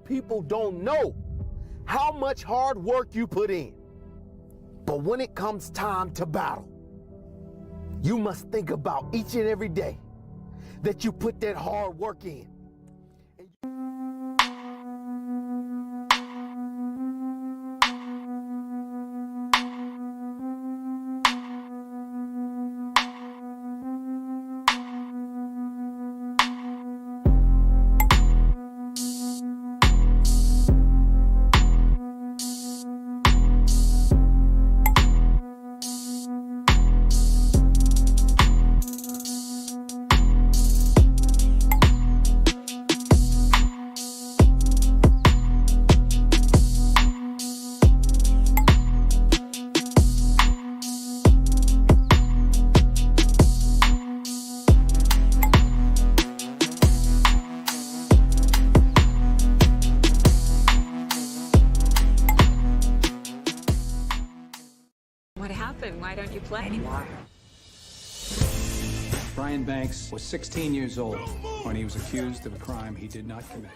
people don't know how much hard work you put in. But when it comes time to battle, you must think about each and every day that you put that hard work in. What happened? Why don't you play anymore? Brian Banks was 16 years old when he was accused of a crime he did not commit.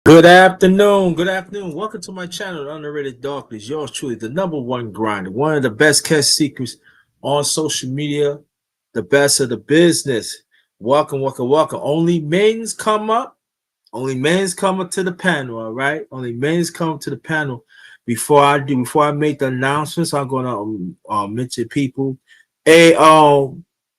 Good afternoon. Good afternoon. Welcome to my channel, Underrated Darkness. Yours truly, the #1 grinder, one of the best kept secrets on social media, the best of the business. Welcome, welcome, welcome. Only men's come up. Only men's come up to the panel. All right. Only men's come to the panel. Before I make the announcements, I'm gonna mention people. Hey,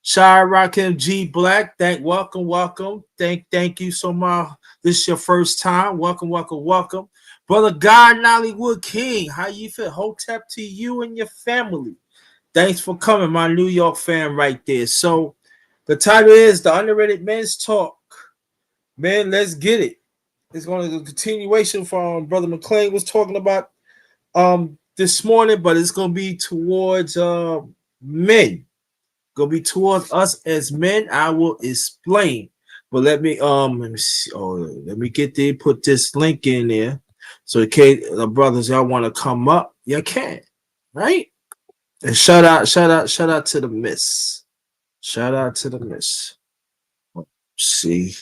Shy Rakim G Black. Welcome. Thank you so much. This is your first time. Welcome. Brother God Nollywood King. How you feel? Hotep to you and your family. Thanks for coming, my New York fan right there. So the title is The Underrated Men's Talk. Man, let's get it. It's going to be a continuation from Brother McClain was talking about this morning, but it's going to be towards men. Gonna be towards us as men. I will explain, but let me see. Let me get there. Put this link in there, so in case the brothers y'all want to come up, you can, right? And shout out to the miss. Shout out to the miss. See,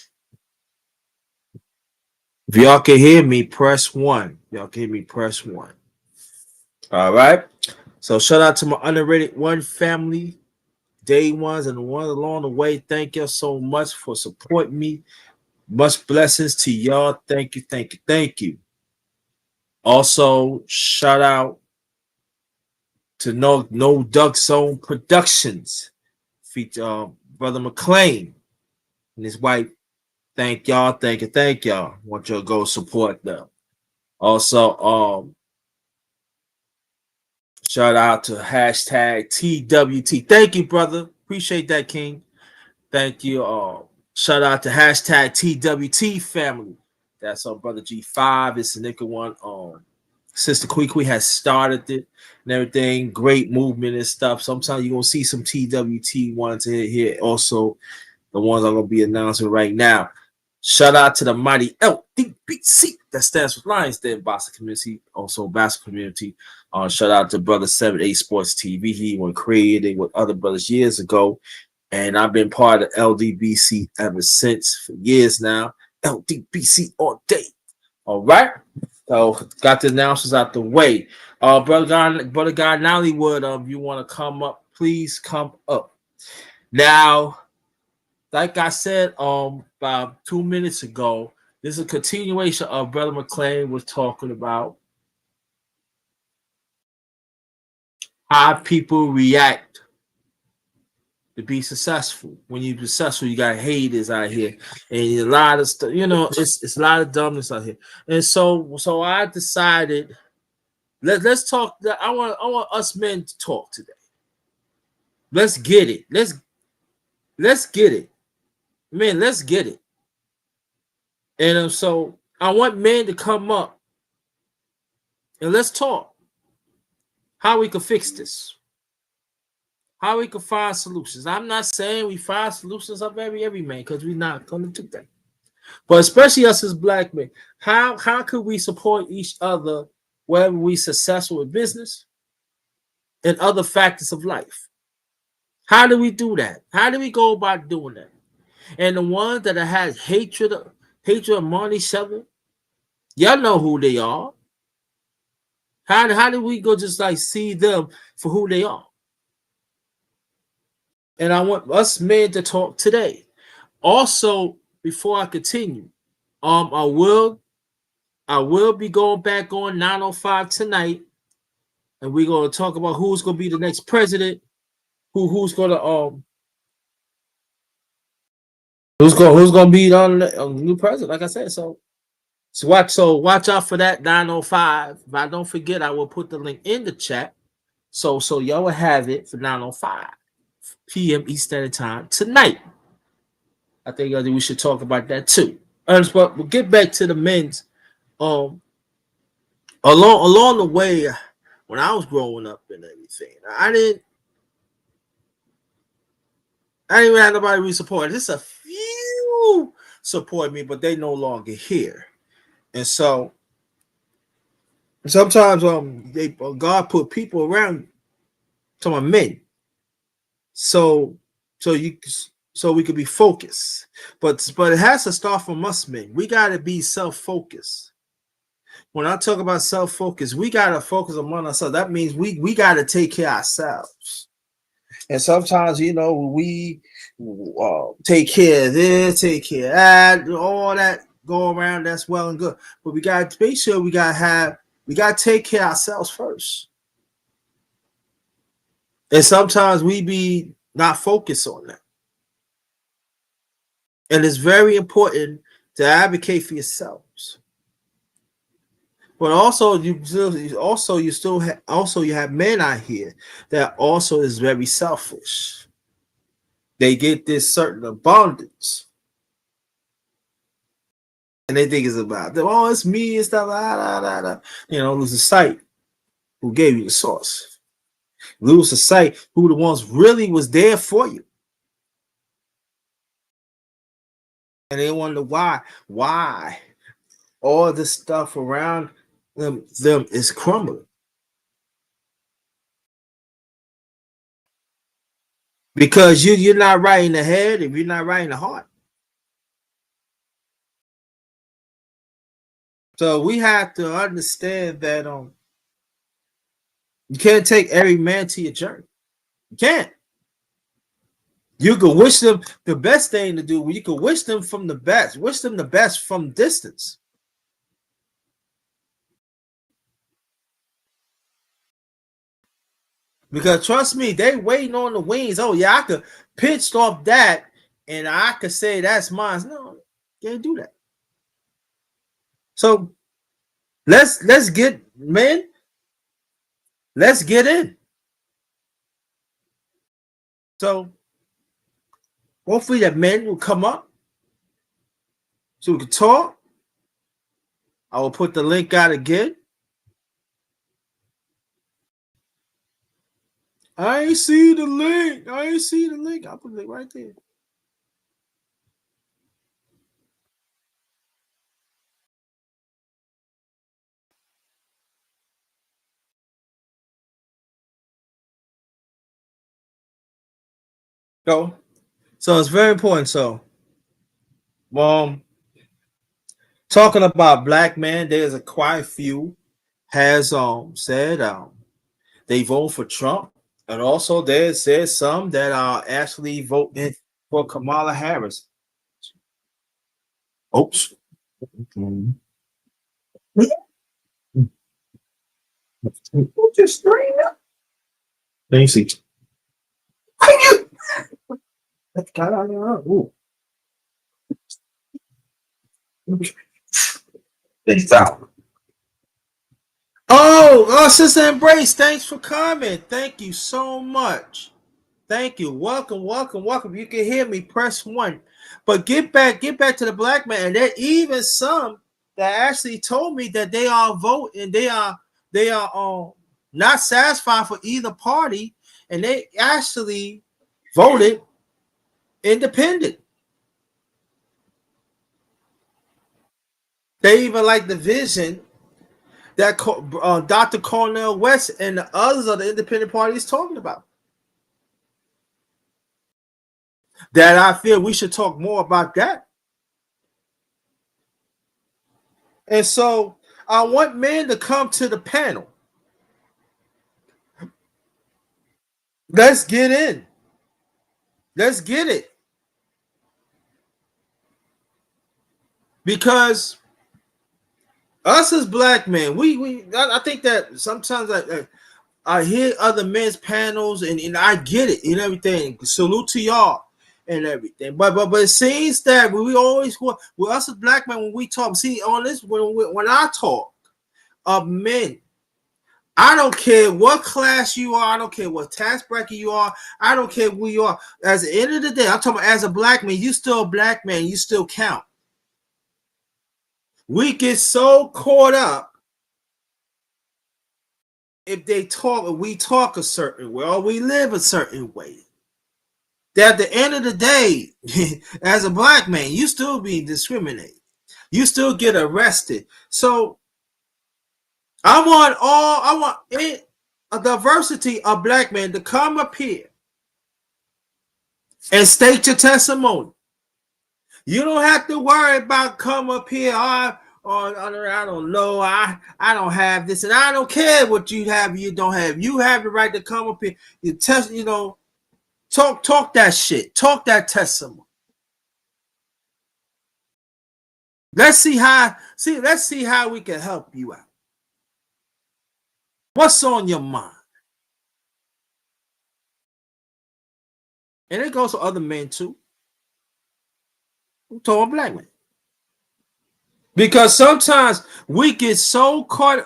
if y'all can hear me, press 1. Y'all can hear me, press 1. All right. So shout out to my underrated one family. Day ones and the ones along the way. Thank you so much for supporting me. Much blessings to y'all. Thank you. Also, shout out to No Duck Zone Productions. Feature Brother McClain and his wife. Thank y'all. Thank y'all. Want you to go support them. Also, shout out to hashtag TWT. Thank you, brother. Appreciate that, King. Thank you. Shout out to hashtag TWT family. That's our brother G5. It's the nigga one. Sister Kwee has started it and everything. Great movement and stuff. Sometimes you're gonna see some TWT ones here. Also, the ones I'm gonna be announcing right now. Shout out to the mighty LDBC. That stands for Lions Den Boxing Community. Also, basketball community. Shout out to brother 7-8 Sports TV. He was created with other brothers years ago. And I've been part of LDBC ever since for years now. LDBC all day. All right. So got the announcements out the way. Brother guy Nollywood, you want to come up, please come up. Now, like I said about 2 minutes ago, this is a continuation of Brother McClain was talking about how people react to be successful. When you're successful, you got haters out here, and a lot of stuff. You know, it's a lot of dumbness out here. And so I decided let's talk. I want us men to talk today. Let's get it. Let's get it, man. Let's get it. And so I want men to come up and let's talk how we can fix this. How we can find solutions. I'm not saying we find solutions of every man, because we're not going to do that. But especially us as black men, how could we support each other wherever we successful in business and other factors of life? How do we do that? How do we go about doing that? And the ones that has hatred among each other, y'all know who they are. How do we go just like see them for who they are? And I want us men to talk today. Also, before I continue, I will be going back on 905 tonight, and we're gonna talk about who's gonna be the next president, who's gonna be the new president. Like I said, so watch out for that 905. If I don't forget, I will put the link in the chat. So y'all will have it for 905 p.m. Eastern Standard Time tonight. I think we should talk about that too. But we'll get back to the men's. Along the way, when I was growing up and everything, I didn't even have nobody really support. Just a few support me, but they no longer here. And so sometimes God put people around to my men. So we could be focused. But it has to start from us men. We gotta be self-focused. When I talk about self-focus, we gotta focus on ourselves. That means we gotta take care of ourselves. And sometimes, we take care of this, take care of that, all that go around. That's well and good, but we gotta make sure we gotta take care of ourselves first. And sometimes we be not focused on that. And it's very important to advocate for yourselves. But also, you have men out here that also is very selfish. They get this certain abundance, and they think it's about them. Oh, it's me and stuff. Lose the sight who gave you the source. Lose the sight who the ones really was there for you. And they wonder why all this stuff around them is crumbling. Because you're not right in the head and you're not right in the heart. So we have to understand that you can't take every man to your journey. You can't. You can wish them the best thing to do. You can wish them from the best. Wish them the best from distance. Because trust me, they waiting on the wings. Oh yeah, I could pitch off that, and I could say that's mine. No, Can't do that. So let's get men. Let's get in. So hopefully that men will come up so we can talk. I will put the link out again. I ain't see the link. I ain't see the link. I'll put the link right there. So it's very important. So, talking about black men, there's a quite few has said they vote for Trump, and also there's some that are actually voting for Kamala Harris. Oops. Just straight up. Let me see. That's got on your own. Peace out. Oh, Sister Embrace, thanks for coming. Thank you so much. Thank you. Welcome, welcome, welcome. You can hear me. Press 1. But get back to the black man. And there even some that actually told me that they are voting. They are not satisfied for either party, and they actually voted independent. They even like the vision that Dr. Cornel West and the others of the independent party is talking about. That I feel we should talk more about that. And so I want men to come to the panel. Let's get in. Let's get it. Because us as black men, I think that sometimes I hear other men's panels and I get it and everything. Salute to y'all and everything. But it seems that we always with us as black men when we talk. See on this when I talk of men, I don't care what class you are. I don't care what tax bracket you are. I don't care who you are. At the end of the day, I'm talking about as a black man. You still a black man. You still count. We get so caught up if they talk or we talk a certain way or we live a certain way. That at the end of the day, as a black man, you still be discriminated. You still get arrested. So I want a diversity of black men to come up here and state your testimony. You don't have to worry about come up here. I don't know. I don't have this, and I don't care what you have. You don't have. You have the right to come up here. You test. Talk that shit. Talk that testimony. Let's see how we can help you out. What's on your mind? And it goes to other men too. I'm talking black men. Because sometimes we get so caught.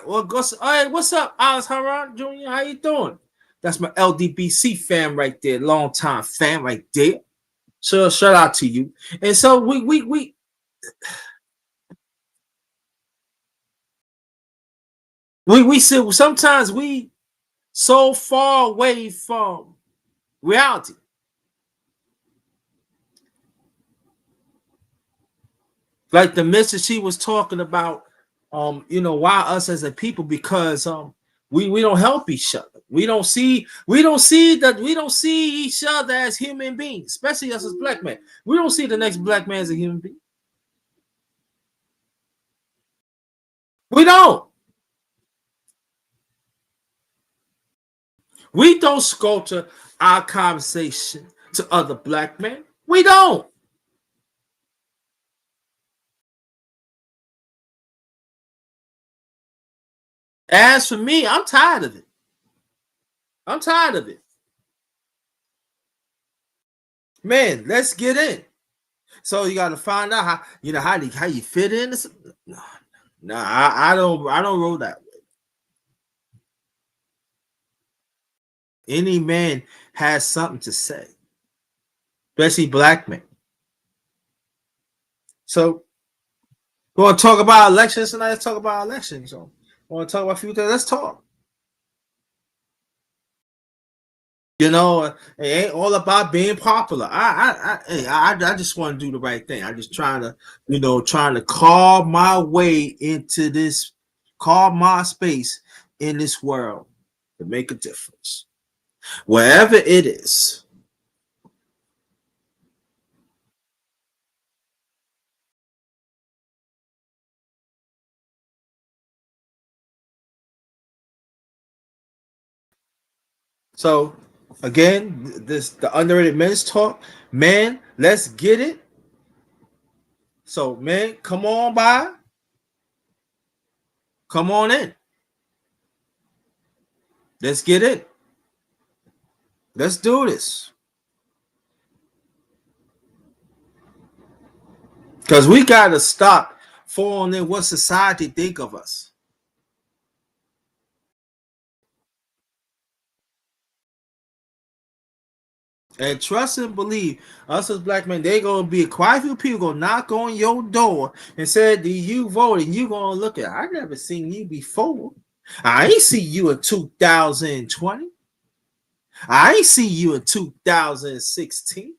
Hey, what's up, Alice Haran Jr.? How you doing? That's my LDBC fan right there, long time fan right there. So shout out to you. And so we see sometimes we so far away from reality. Like the message she was talking about, why us as a people, because we don't help each other. We don't see each other as human beings, especially us as black men. We don't see the next black man as a human being. We don't. We don't sculpture our conversation to other black men. We don't. As for me, I'm tired of it. I'm tired of it. Man, let's get in. So you got to find out how you fit in. No, I don't roll that way. Any man has something to say, especially black men. So we want to talk about elections tonight. Let's talk about elections. So want to talk about a few things. Let's talk. You know, it ain't all about being popular. I just want to do the right thing. I'm just trying to carve my way into this, carve my space in this world to make a difference, wherever it is. So again, the underrated men's talk. Man, let's get it. So man, come on by. Come on in. Let's get it. Let's do this. Because we gotta stop falling in what society think of us. And trust and believe us as black men, they gonna be quite a few people gonna knock on your door and say, "Do you vote?" And you gonna look at, I never seen you before. I ain't see you in 2020. I ain't see you in 2016.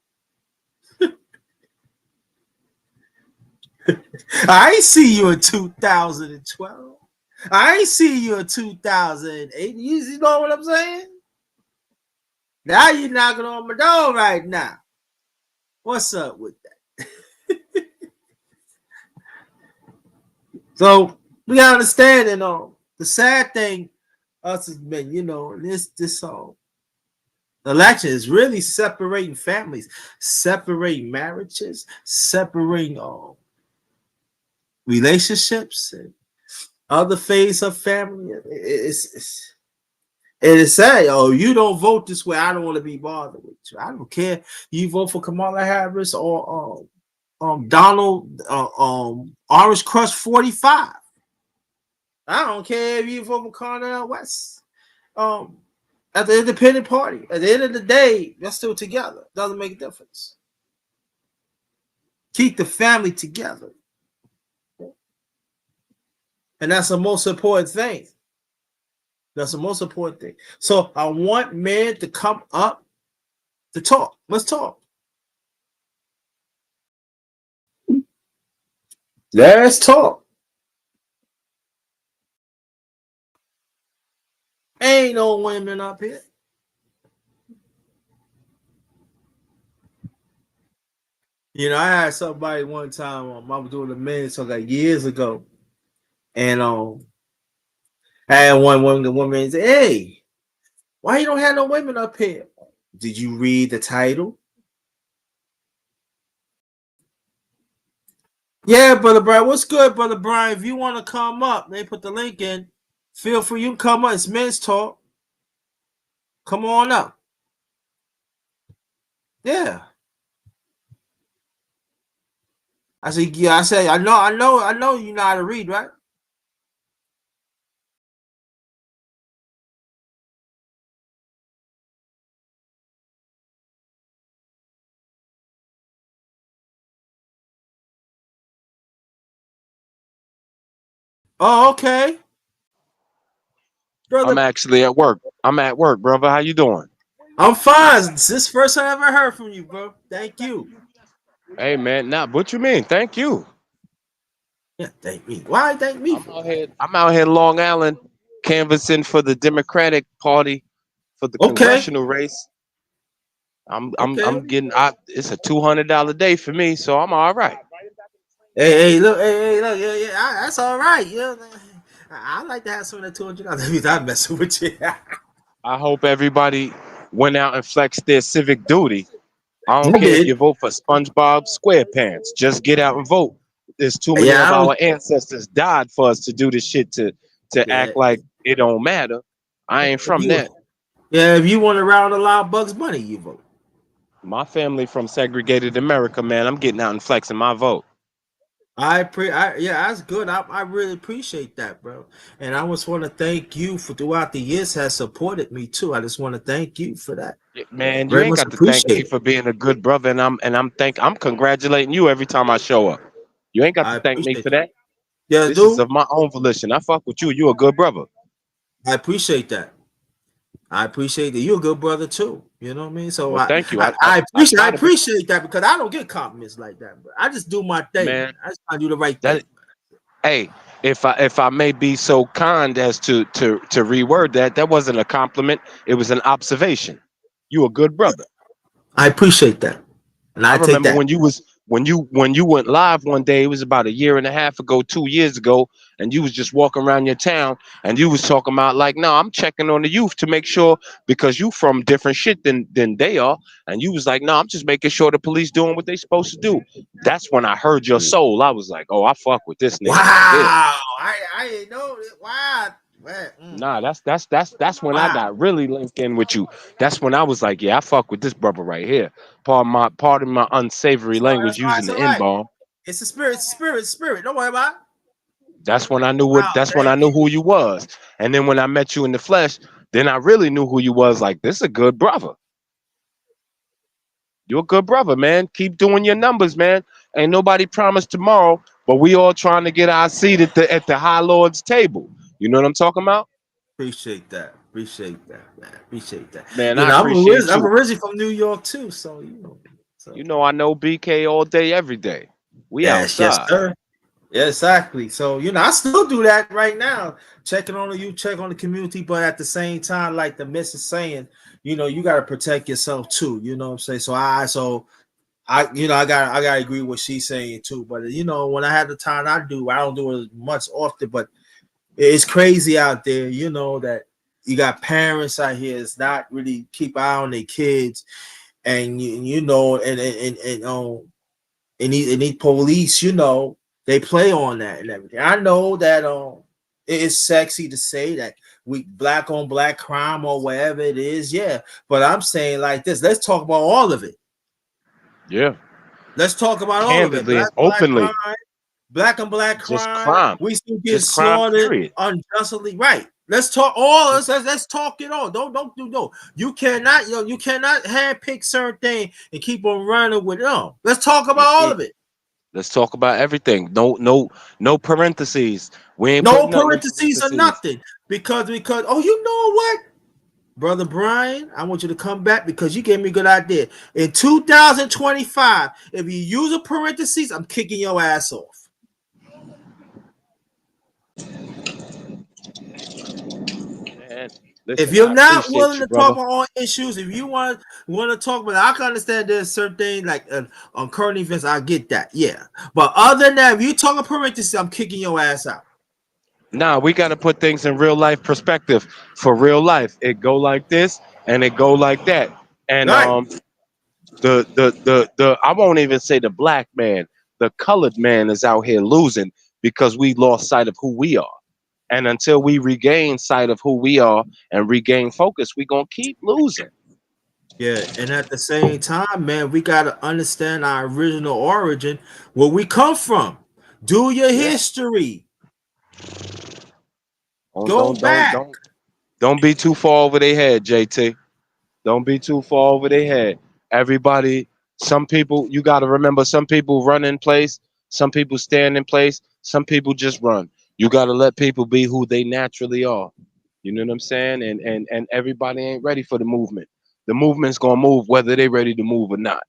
I ain't see you in 2012. I ain't see you in 2008. You know what I'm saying? Now you're knocking on my door right now. What's up with that? So we gotta understand, the sad thing, us as men, this election is really separating families, separating marriages, separating relationships and other phase of family. It's sad. Oh, you don't vote this way. I don't want to be bothered with you. I don't care. You vote for Kamala Harris or Donald Orange Crush 45. I don't care if you vote for Cornel West. At the independent party, at the end of the day, they're still together. Doesn't make a difference. Keep the family together. And that's the most important thing. That's the most important thing. So I want men to come up to talk. Let's talk. Let's talk. Ain't no women up here. I had somebody one time. I was doing a men's talk like years ago, and I had one woman say, "Hey, why you don't have no women up here? Did you read the title?" Yeah, Brother Brian. What's good, Brother Brian? If you want to come up, they put the link in. Feel free. You can come up. It's men's talk. Come on up. Yeah. I said, yeah. I said, I know. You know how to read, right? Oh, okay, I'm brother. actually at work. I'm at work, brother. How you doing? I'm fine. This is the first time I ever heard from you, bro. Thank you. Hey, man. Nah, what you mean? Thank you. Yeah, thank me. Why thank me I'm for? out here. I'm out here in Long Island, canvassing for the Democratic Party for the Okay, congressional race. I'm okay. getting. It's a $200 day for me, so I'm all right. Look. Yeah. That's all right. I like to have some of that $200. I'm messing with you. I hope everybody went out and flexed their civic duty. I don't I care if you did. vote for SpongeBob SquarePants. Just get out and vote. There's too many Yeah, of I our don't. ancestors died for us to do this shit to Yeah, act like it don't matter. I ain't if from you. that. Yeah, if you want to round a lot of Bugs Bunny, you vote. My family from segregated America, man. I'm getting out and flexing my vote. Yeah, that's good. I really appreciate that, bro. And I just want to thank you for throughout the years has supported me too. I just want to thank you for that. Yeah, man, you Very ain't much got to thank me appreciate it. for being a good brother, and I'm congratulating you every time I show up. You ain't got I to thank me appreciate for that. that. Yeah, This is dude. of my own volition. I fuck with you. You a good brother. I appreciate that. I appreciate that. You're a good brother too. You know what I mean? So Well, thank you. I I try to be, appreciate that because I don't get compliments like that. But I just do my thing, man. man. I just try to do the right That thing. hey, if I may be so kind as to reword that, that wasn't a compliment. It was an observation. You a good brother. I appreciate that. And I I take remember that. when you went live one day. It was about a year and a half ago, 2 years ago, and you was just walking around your town and you was talking about like, no, I'm checking on the youth to make sure because you from different shit than they are, and you was like, no, I'm just making sure the police doing what they supposed to do. That's when I heard your soul. I was like, oh, I fuck with this nigga right here. Wow. I didn't know it. Wow. Man, Nah, that's when I wow. got really linked in with you. That's when I was like, yeah, I fuck with this brother right here. Pardon my unsavory language It's using all the right. N bomb. It's a spirit, spirit. Don't worry about it. That's when I knew Wow, that's when thank I knew who you was. And then when I met you in the flesh, then I really knew who you was. Like, this is a good brother. You're a good brother, man. Keep doing your numbers, man. Ain't nobody promised tomorrow, but we all trying to get our seat at the high lord's table. You know what I'm talking about? appreciate that. Appreciate that, man. Appreciate that. Man, You I know, appreciate I'm you. originally from New York too, so you know. So I know BK all day, every day. We yes, outside. sir. Yeah, exactly. So I still do that right now, checking on you, check on the community, but at the same time, like the miss is saying, you got to protect yourself too. You know what I'm saying? I gotta agree with what she's saying too. But when I have the time, I do. I don't do it much often, but it's crazy out there. That you got parents out here that's not really keep eye on their kids, and and these police, they play on that and everything. I know that it is sexy to say that we black on black crime or whatever it is, yeah. But I'm saying like this, let's talk about all of it. Yeah. Let's talk about all of it. Candidly and Black openly. crime, black and black Just crime. crime. We still get Just crime, slaughtered period. unjustly. Right. Let's talk all. Let's talk it all. Don't do no. You cannot you cannot handpick certain thing and keep on running with it. No. Let's talk about all Mm-mm. of it. Let's talk about everything. No parentheses. We ain't No putting nothing in parentheses or parentheses. nothing. Because oh, you know what? Brother Brian, I want you to come back because you gave me a good idea. In 2025, if you use a parentheses, I'm kicking your ass off. Man, If listen, you're I not appreciate willing you, to talk brother. about all issues, if you want to talk about it, I can understand there's certain things like on current events. I get that, yeah. But other than that, if you talk a parentheses, I'm kicking your ass out. Nah, we got to put things in real life perspective. For real life, it go like this and it go like that. And Right? the I won't even say the black man, the colored man is out here losing because we lost sight of who we are. And until we regain sight of who we are and regain focus, we gonna keep losing. Yeah, and at the same time, man, we gotta understand our original origin, where we come from. Do your Yeah. history. Don't Go don't don't back. don't don't be too far over their head, JT. Don't be too far over their head. Everybody, some people, you got to remember, some people run in place, some people stand in place, some people just run. You got to let people be who they naturally are. You know what I'm saying? And everybody ain't ready for the movement. The movement's gonna move whether they ready to move or not.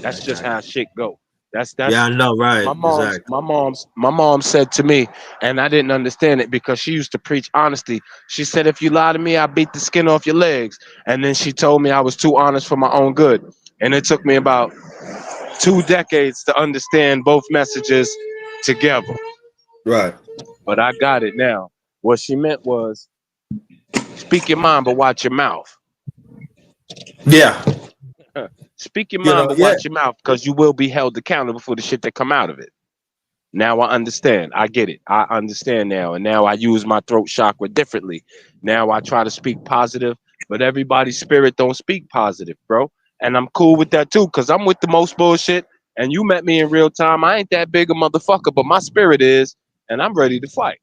That's just how shit go. Yeah, That's I know, right? my mom's Exactly. my mom's my mom said to me, and I didn't understand it because she used to preach honesty. She said, if you lie to me, I beat the skin off your legs. And then she told me I was too honest for my own good. And it took me about 2 decades to understand both messages together. Right. But I got it now. What she meant was speak your mind, but watch your mouth. Yeah. Speak your mind, but Yeah. watch your mouth, because you will be held accountable for the shit that come out of it. Now I understand. I get it. I understand now. And now I use my throat chakra differently. Now I try to speak positive, but everybody's spirit don't speak positive, bro. And I'm cool with that too, because I'm with the most bullshit. And you met me in real time. I ain't that big a motherfucker, but my spirit is, and I'm ready to fight.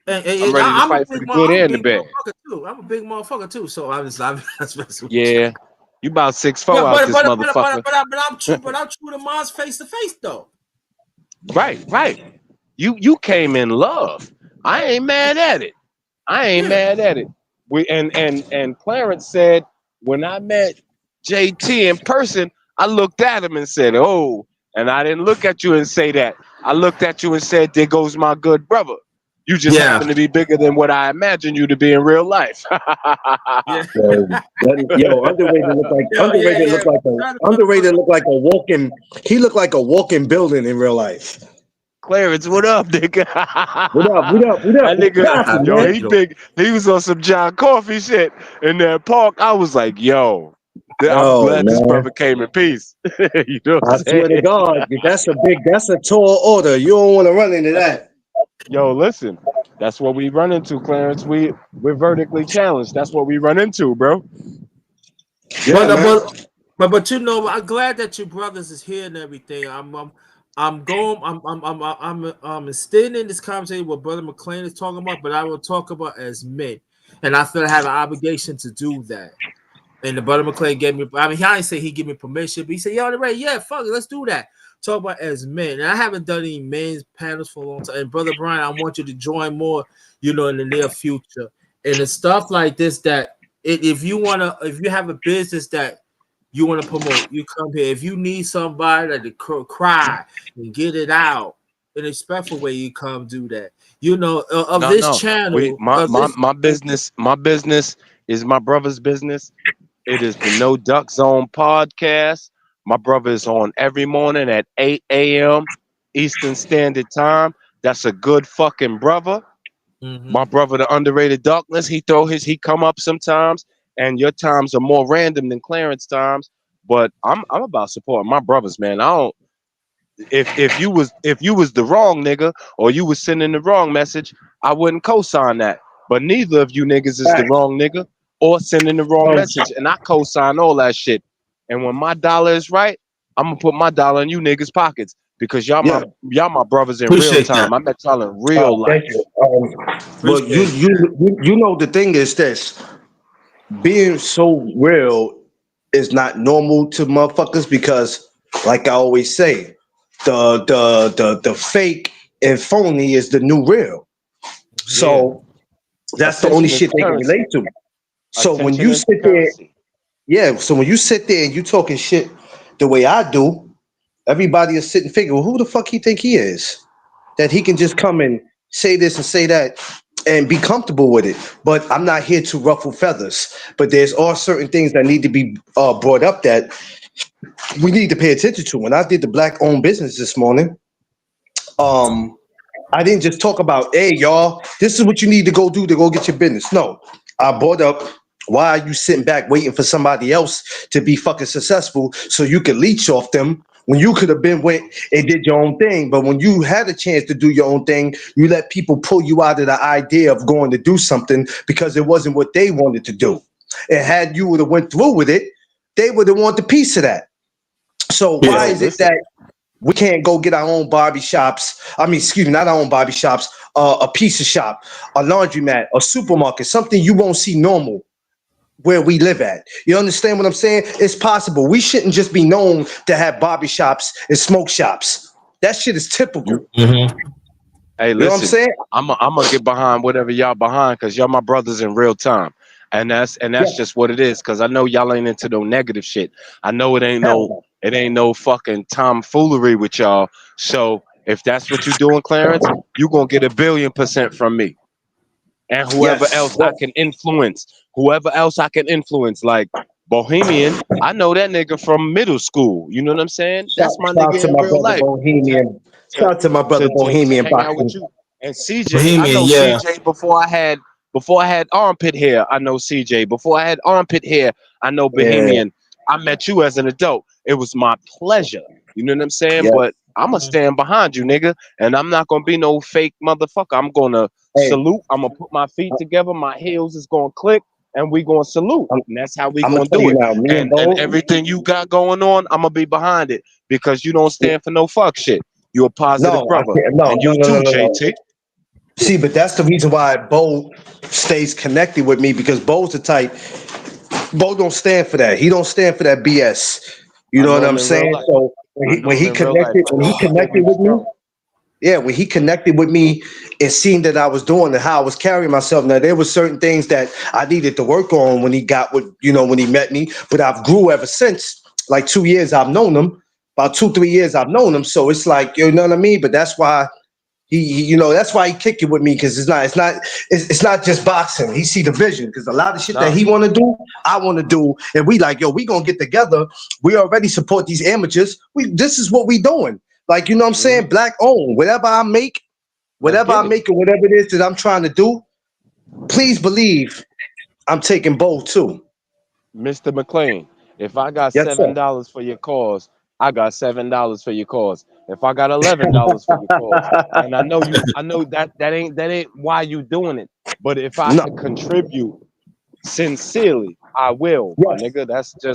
I'm ready to fight for the good I'm a and the big bad. motherfucker too. I'm a big motherfucker too. So I'm just messing with you. Yeah. You about 6'4" Yeah, out this motherfucker. but I'm true to Mars face to face though. Right, right. You came in love. I ain't mad at it. I ain't Yeah. mad at it. We and Clarence said when I met JT in person, I looked at him and said, "Oh," and I didn't look at you and say that. I looked at you and said, "There goes my good brother. You just Yeah. happen to be bigger than what I imagined you to be in real life." Yeah. Yo, underrated look like Yeah. underrated look like a walking. He looked like a walking building in real life. Clarence, what up, nigga? What up? What up? What up? That What's nigga, poppin', yo, man? he big. He was on some John Coffee shit in that park. I was like, yo, I'm Yo, glad this man. brother came in peace. You know what I I'm swear to saying? God, that's a tall order. You don't want to run into that. Yo, listen, that's what we run into, Clarence. We're vertically challenged. That's what we run into, bro. Yeah, But man. you know, I'm glad that your brothers is here and everything. I'm going. I'm staying in this conversation what Brother McLean is talking about, but I will talk about as men, and I feel I have an obligation to do that. And the Brother McLean gave me. I mean, he didn't say he gave me permission, but he said, "Yo, right, yeah, fuck it, let's do that." Talk about as men, and I haven't done any men's panels for a long time. And Brother Brian, I want you to join more, you know, in the near future. And it's stuff like this that if you have a business that you want to promote, you come here. If you need somebody to cry and get it out in a respectful way, you come do that. You know, of No, this no. We channel, my of my this. my business is my brother's business. It is the No Duck Zone podcast. My brother is on every morning at 8 a.m. Eastern Standard Time. That's a good fucking brother. My Mhm. brother, the underrated darkness, he come up sometimes, and your times are more random than Clarence times. But I'm about supporting my brothers, man. I don't if you was the wrong nigga or you was sending the wrong message, I wouldn't co-sign that. But neither of you niggas is the Facts. wrong nigga or sending the wrong Um, message, and I co-sign all that shit. And when my dollar is right, I'm gonna put my dollar in you niggas' pockets because yeah. y'all my brothers in real Appreciate that. time. I met y'all in real Thank life. you. But Appreciate it. you know the thing is this: being so real is not normal to motherfuckers because, like I always say, the fake and phony is the new real. Yeah, So that's the only attention is shit they can currency. relate to. So when Attention you is the sit there, currency. yeah. So when you sit there and you talking shit the way I do, everybody is sitting figure, well, who the fuck he think he is? That he can just come and say this and say that and be comfortable with it. But I'm not here to ruffle feathers. But there's all certain things that need to be brought up that we need to pay attention to. When I did the black owned business this morning, um, I didn't just talk about, hey, y'all, this is what you need to go do to go get your business. No, I brought up, why are you sitting back waiting for somebody else to be fucking successful so you could leech off them when you could have been went and did your own thing? But when you had a chance to do your own thing, you let people pull you out of the idea of going to do something because it wasn't what they wanted to do. And had you would have went through with it, they would have wanted a piece of that. So why Yo, is it listen. that we can't go get our own Barbie shops? I mean, excuse me, not our own Barbie shops, a pizza shop, a laundromat, a supermarket, something you won't see normal where we live at. You understand what I'm saying? It's possible. We shouldn't just be known to have Barbie shops and smoke shops. That shit is typical. Mhm. Hey, You know what I'm listen, saying? I'm gonna get behind whatever y'all behind because y'all my brothers in real time, and that's Yeah, just what it is. Because I know y'all ain't into no negative shit. I know hell no. it ain't no fucking tomfoolery with y'all. So if that's what you doing, Clarence, you gonna get 1,000,000,000% from me and Yes, yes. whoever else I can influence, like Bohemian. I know that nigga from middle school. You know what I'm saying? Shout, That's my shout nigga to in my real brother life. Bohemian. To Shout to my brother to Bohemian hang out with Boxing. you. And CJ, I Bohemian, know yeah. CJ before I had armpit hair. I know CJ before I had armpit hair. I know Yeah, Bohemian. I met you as an adult. It was my pleasure. You know what I'm saying? yeah. But I'ma stand behind you, nigga, and I'm not gonna be no fake motherfucker. I'm gonna Hey, salute. I'm gonna put my feet together. My heels is gonna click. and we gonna salute, and that's how we I'm gonna gonna tell do you it. now, me and And Bo. everything you got going on, I'm gonna be behind it because you don't stand for no fuck shit. You a positive No, I brother, can't. No, and no, you no, no, too, no, no. JT. See, but that's the reason why Bo stays connected with me because Bo's the type. Bo don't stand for that. He don't stand for that BS. You I know what know him I'm in real saying? life. So I know when him he in real life. connected, I know he always with me, strong. yeah, when he connected with me and seeing that I was doing and how I was carrying myself. Now there were certain things that I needed to work on when he got with, when he met me, but I've grew ever since. Like 2 years I've known him. About 2, 3 years I've known him. So it's like, you know what I mean? But that's why that's why he kicked it with me because it's not just boxing. He see the vision because a lot of shit that Nah, he want to do, I want to do, and we like, yo, we gonna get together. We already support these amateurs. This is what we doing. Like, you know what I'm saying? Black owned. let's get it, Or whatever it is that I'm trying to do, please believe I'm taking both too. Mr. McLean. If I got Yes, sir. $7 for your cause, I got $7 for your cause. If I got $11 for your cause, and I know that ain't why you doing it. But if I No. could contribute sincerely, I will, my Yes. nigga.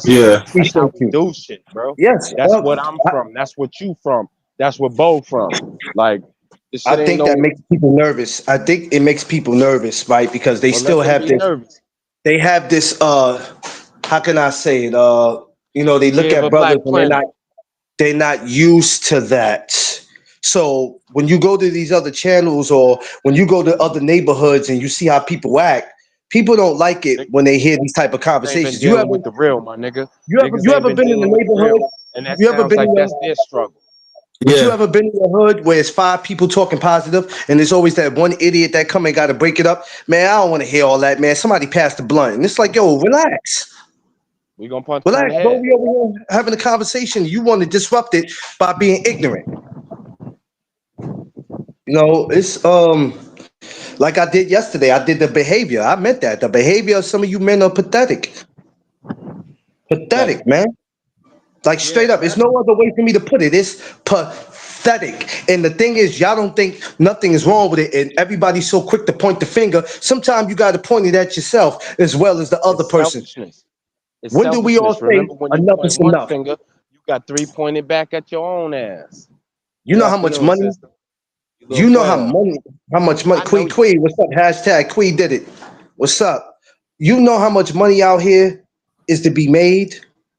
Yeah. That's how Appreciate we you. do shit, bro. Yes. That's what I'm from. That's what you from. That's what Bo from. Like this I shit ain't think that no. makes people nervous. I think it makes people nervous, right? Because they Well, let still them have be this. nervous. They have this. How can I say it? They look Give at a brothers Black and they're Planet. not used to that. So when you go to these other channels or when you go to other neighborhoods and you see how people act, people don't like it when they hear these type of Niggas ain't been conversations. You dealing ever with the real, my nigga. you ever Niggas you ain't ever been been in the dealing with the real, neighborhood? and that You ever sounds been like in that's your their struggle. But you Yeah. ever been in a hood where it's five people talking positive and there's always that one idiot that come and got to break it up? Man, I don't want to hear all that, man. Somebody pass the blunt. And it's like, yo, relax. We gonna punch you in Relax, the bro. head. We over here having a conversation. You want to disrupt it by being ignorant. It's like I did yesterday. I did the behavior. I meant that. The behavior of some of you men are pathetic. Pathetic. Pathetic, man. Like Yeah. straight up. It's That's no other way for me to put it. It's pathetic. And the thing is, y'all don't think nothing is wrong with it, and everybody's so quick to point the finger. Sometimes you got to point it at yourself as well as the other It's person. selfishness. It's When do we all selfishness. say Remember when you enough point is one enough? finger, you got three pointed back at your own ass. You Good know how much afternoon, money? sister. You little You know how 12. money? How much money? I know Quee you. Quee, what's up? Hashtag Quee did it. What's up? You know how much money out here is to be made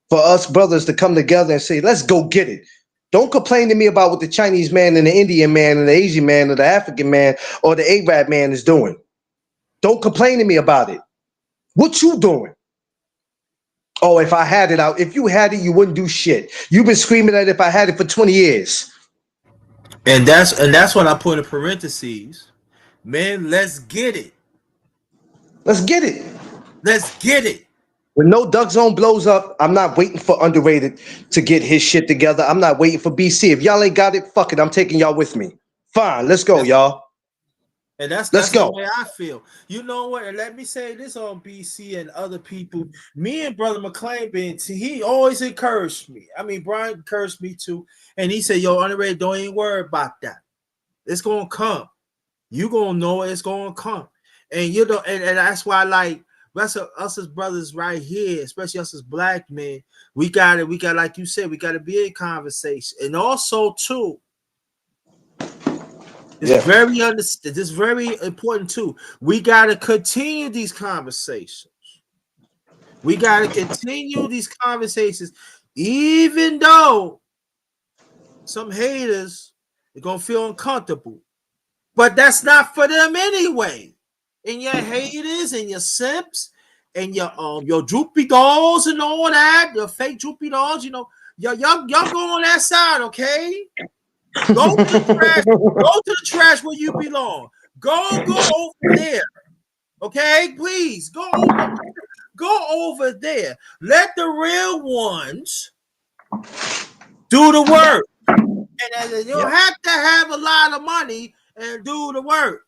for us brothers to come together and say, let's go get it. Don't complain to me about what the Chinese man and the Indian man and the Asian man or the African man or the Arab man is doing. Don't complain to me about it. What you doing? Oh, if I had it out, if you had it, you wouldn't do shit. You've been screaming at it if I had it for 20 years. and that's what I put in parentheses. Man, let's get it. Let's get it. Let's get it. When No Duck Zone blows up, I'm not waiting for Underrated to get his shit together. I'm not waiting for BC. If y'all ain't got it, fuck it. I'm taking y'all with me. Fine, let's go, That's y'all. And that's Let's that's the go. way I feel. You know what? And let me say this on BC and other people. Me and Brother McClain he always encouraged me. I mean, Brian encouraged me too. And he said, yo, underrated, don't even worry about that. It's gonna come. You gonna know it's gonna come. And and that's why like rest of us as brothers right here, especially us as black men, we got like you said, we gotta be in conversation. And also too, it's Yeah. very understood. It's very important too. We got to continue these conversations. We got to continue these conversations, even though some haters are gonna feel uncomfortable. But that's not for them anyway. And your haters and your simps and your droopy dolls and all that, your fake droopy dolls, y'all go on that side, okay? Go to the trash. Go to the trash where you belong. Go over there. Okay, please go over there. Let the real ones do the work. And you Yeah. don't have to have a lot of money and do the work.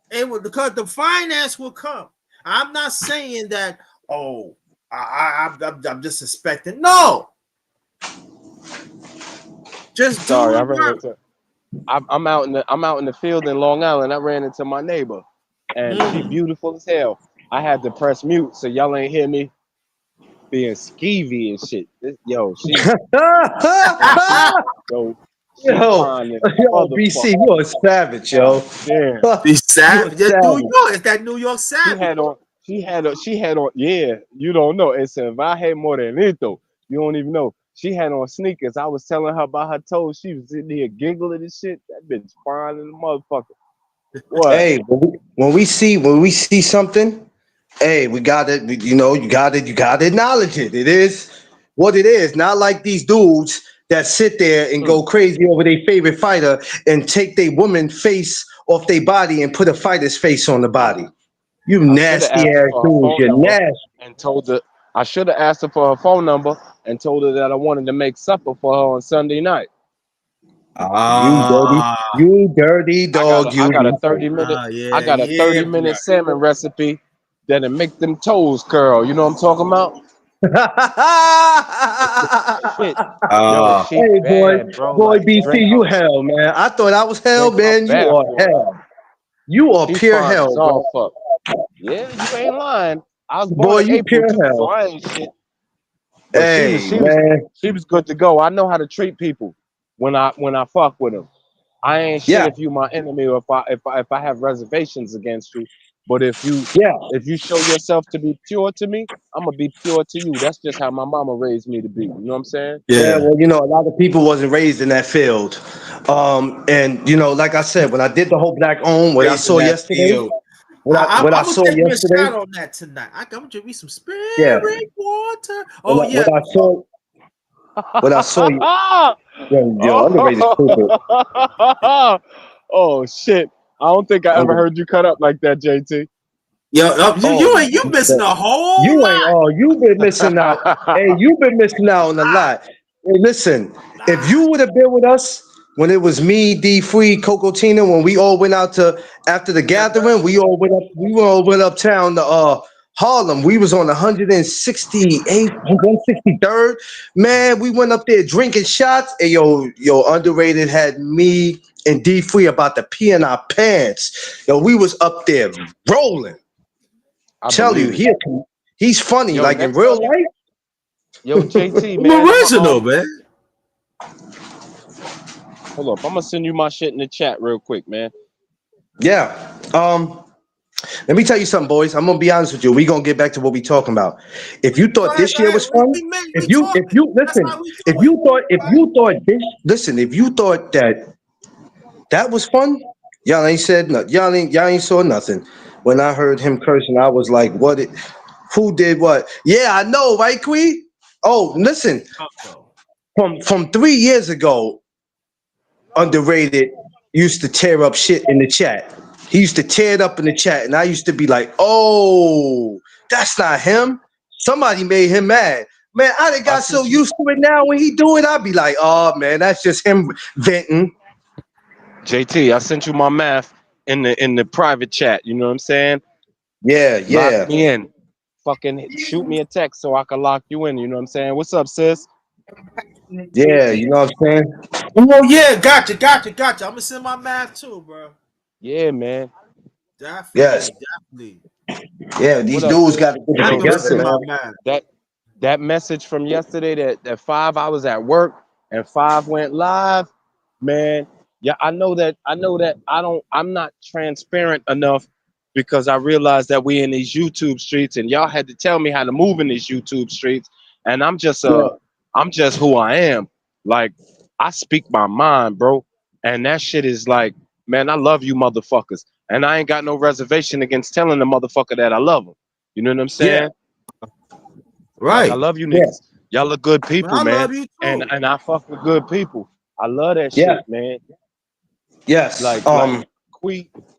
Because the finance will come. I'm not saying that. Oh, I'm just suspecting. No, just do Sorry, I the ran work. into. I'm out in the field in Long Island. I ran into my neighbor, and she beautiful as hell. I had to press mute so y'all ain't hear me being skeevy and shit. Yo, she yo, fine as yo, BC, motherfucker. you a savage, God yo. damn. The You a savage. That's New savage. York. It's that New York She savage. had on. She had on. Yeah, you don't know. It's if I had more than it though. You don't even know. She had on sneakers. I was telling her about her toes. She was sitting here giggling and shit. That bitch fine as a motherfucker. What? Hey, when we see something, hey, we got it. You gotta acknowledge it. It is what it is. Not like these dudes that sit there and go Mm. crazy over their favorite fighter and take their woman face off their body and put a fighter's face on the body. You I should have nasty asked her ass for her dudes. phone You're number nasty. and told her. I should have asked her for her phone number and told her that I wanted to make supper for her on Sunday night. Ah, You dirty dog. I You. got a 30-minute I yeah, got a yeah, 30-minute salmon recipe that'll make them toes curl. You know what I'm talking about? Shit. Yo, Ah. she Hey, bad, bro. boy, Like BC, you hell, man. I thought I was hell, drink her man. You bath are water. hell. You are She pure fine as hell, bro. all fuck. Yeah, you ain't lying. I was born Boy, in you April pure too, so hell. I ain't shit. But Hey, man. she was good to go. I know how to treat people when I fuck with them. I ain't shit Yeah, if you my enemy or if I have reservations against you. But yeah, if you show yourself to be pure to me, I'm gonna be pure to you. That's just how my mama raised me to be. You know what I'm saying? yeah. Yeah. Well, a lot of people wasn't raised in that field. And like I said, when I did the whole black own, what I Raised in saw that yesterday, field. what I I'm gonna saw take me a yesterday, shot on that tonight. I'm gonna drink me some yeah. spirit water. What Oh I, what yeah. I saw, what I saw, underrated stupid. Oh shit! I don't think I ever heard you cut up like that, JT. Yo, Oh, you missing a whole you ain't. lot. Oh, you been missing out. Hey, you been missing out on a lot. Hey, listen, if Lot. you would have been with us when it was me, D Free, Coco Tina, when we all went out to after the gathering, we all went uptown to Harlem. We was on 168th, 163rd. Man, we went up there drinking shots. And yo, underrated had me and D Free about to pee in our pants. Yo, we was up there rolling. I Tell you, believe it. he's funny. Yo, Like in next real time, life. yo, JT, I'm man, original, man. hold up. I'm gonna send you my shit in the chat real quick, man. Yeah. Let me tell you something, boys. I'm gonna be honest with you. We're gonna get back to what we talking about. If you Go thought ahead, this go year ahead. was fun, We talking. That's how we do it. if you thought that was fun, y'all ain't said nothing. Y'all ain't saw nothing. When I heard him cursing, I was like, what it who did what? Yeah, I know, right, Quee? Oh, listen, Uh-oh. from 3 years ago, underrated used to tear up shit in the chat. He used to tear it up in the chat, and I used to be like, "Oh, that's not him. Somebody made him mad." Man, I done I got so sent you, used to it now. When he do it, I be like, "Oh man, that's just him venting." JT. I sent you my math in the private chat. You know what I'm saying? Yeah, Lock yeah, me in. Fucking shoot me a text so I can lock you in. You know what I'm saying? What's up, sis? yeah. You know what I'm saying? Oh yeah, gotcha. I'm gonna send my math too, bro. Yeah, man. Yes, Definitely. yeah. What These up, dudes sis? got to get it Yo, Definitely together, listen, send my man. math. that that message from yesterday that 5 hours at work and 5 went live, man. Yeah, I know that I'm not transparent enough because I realized that we in these YouTube streets and y'all had to tell me how to move in these YouTube streets, and I'm just who I am. Like, I speak my mind, bro. And that shit is like, man, I love you motherfuckers. And I ain't got no reservation against telling the motherfucker that I love him. You know what I'm Yeah, saying? Like, I Right. love you yeah, niggas. Y'all are good Man, people, I man. love you And too. and I fuck with good people. I love that yeah. shit, man. Yes. Like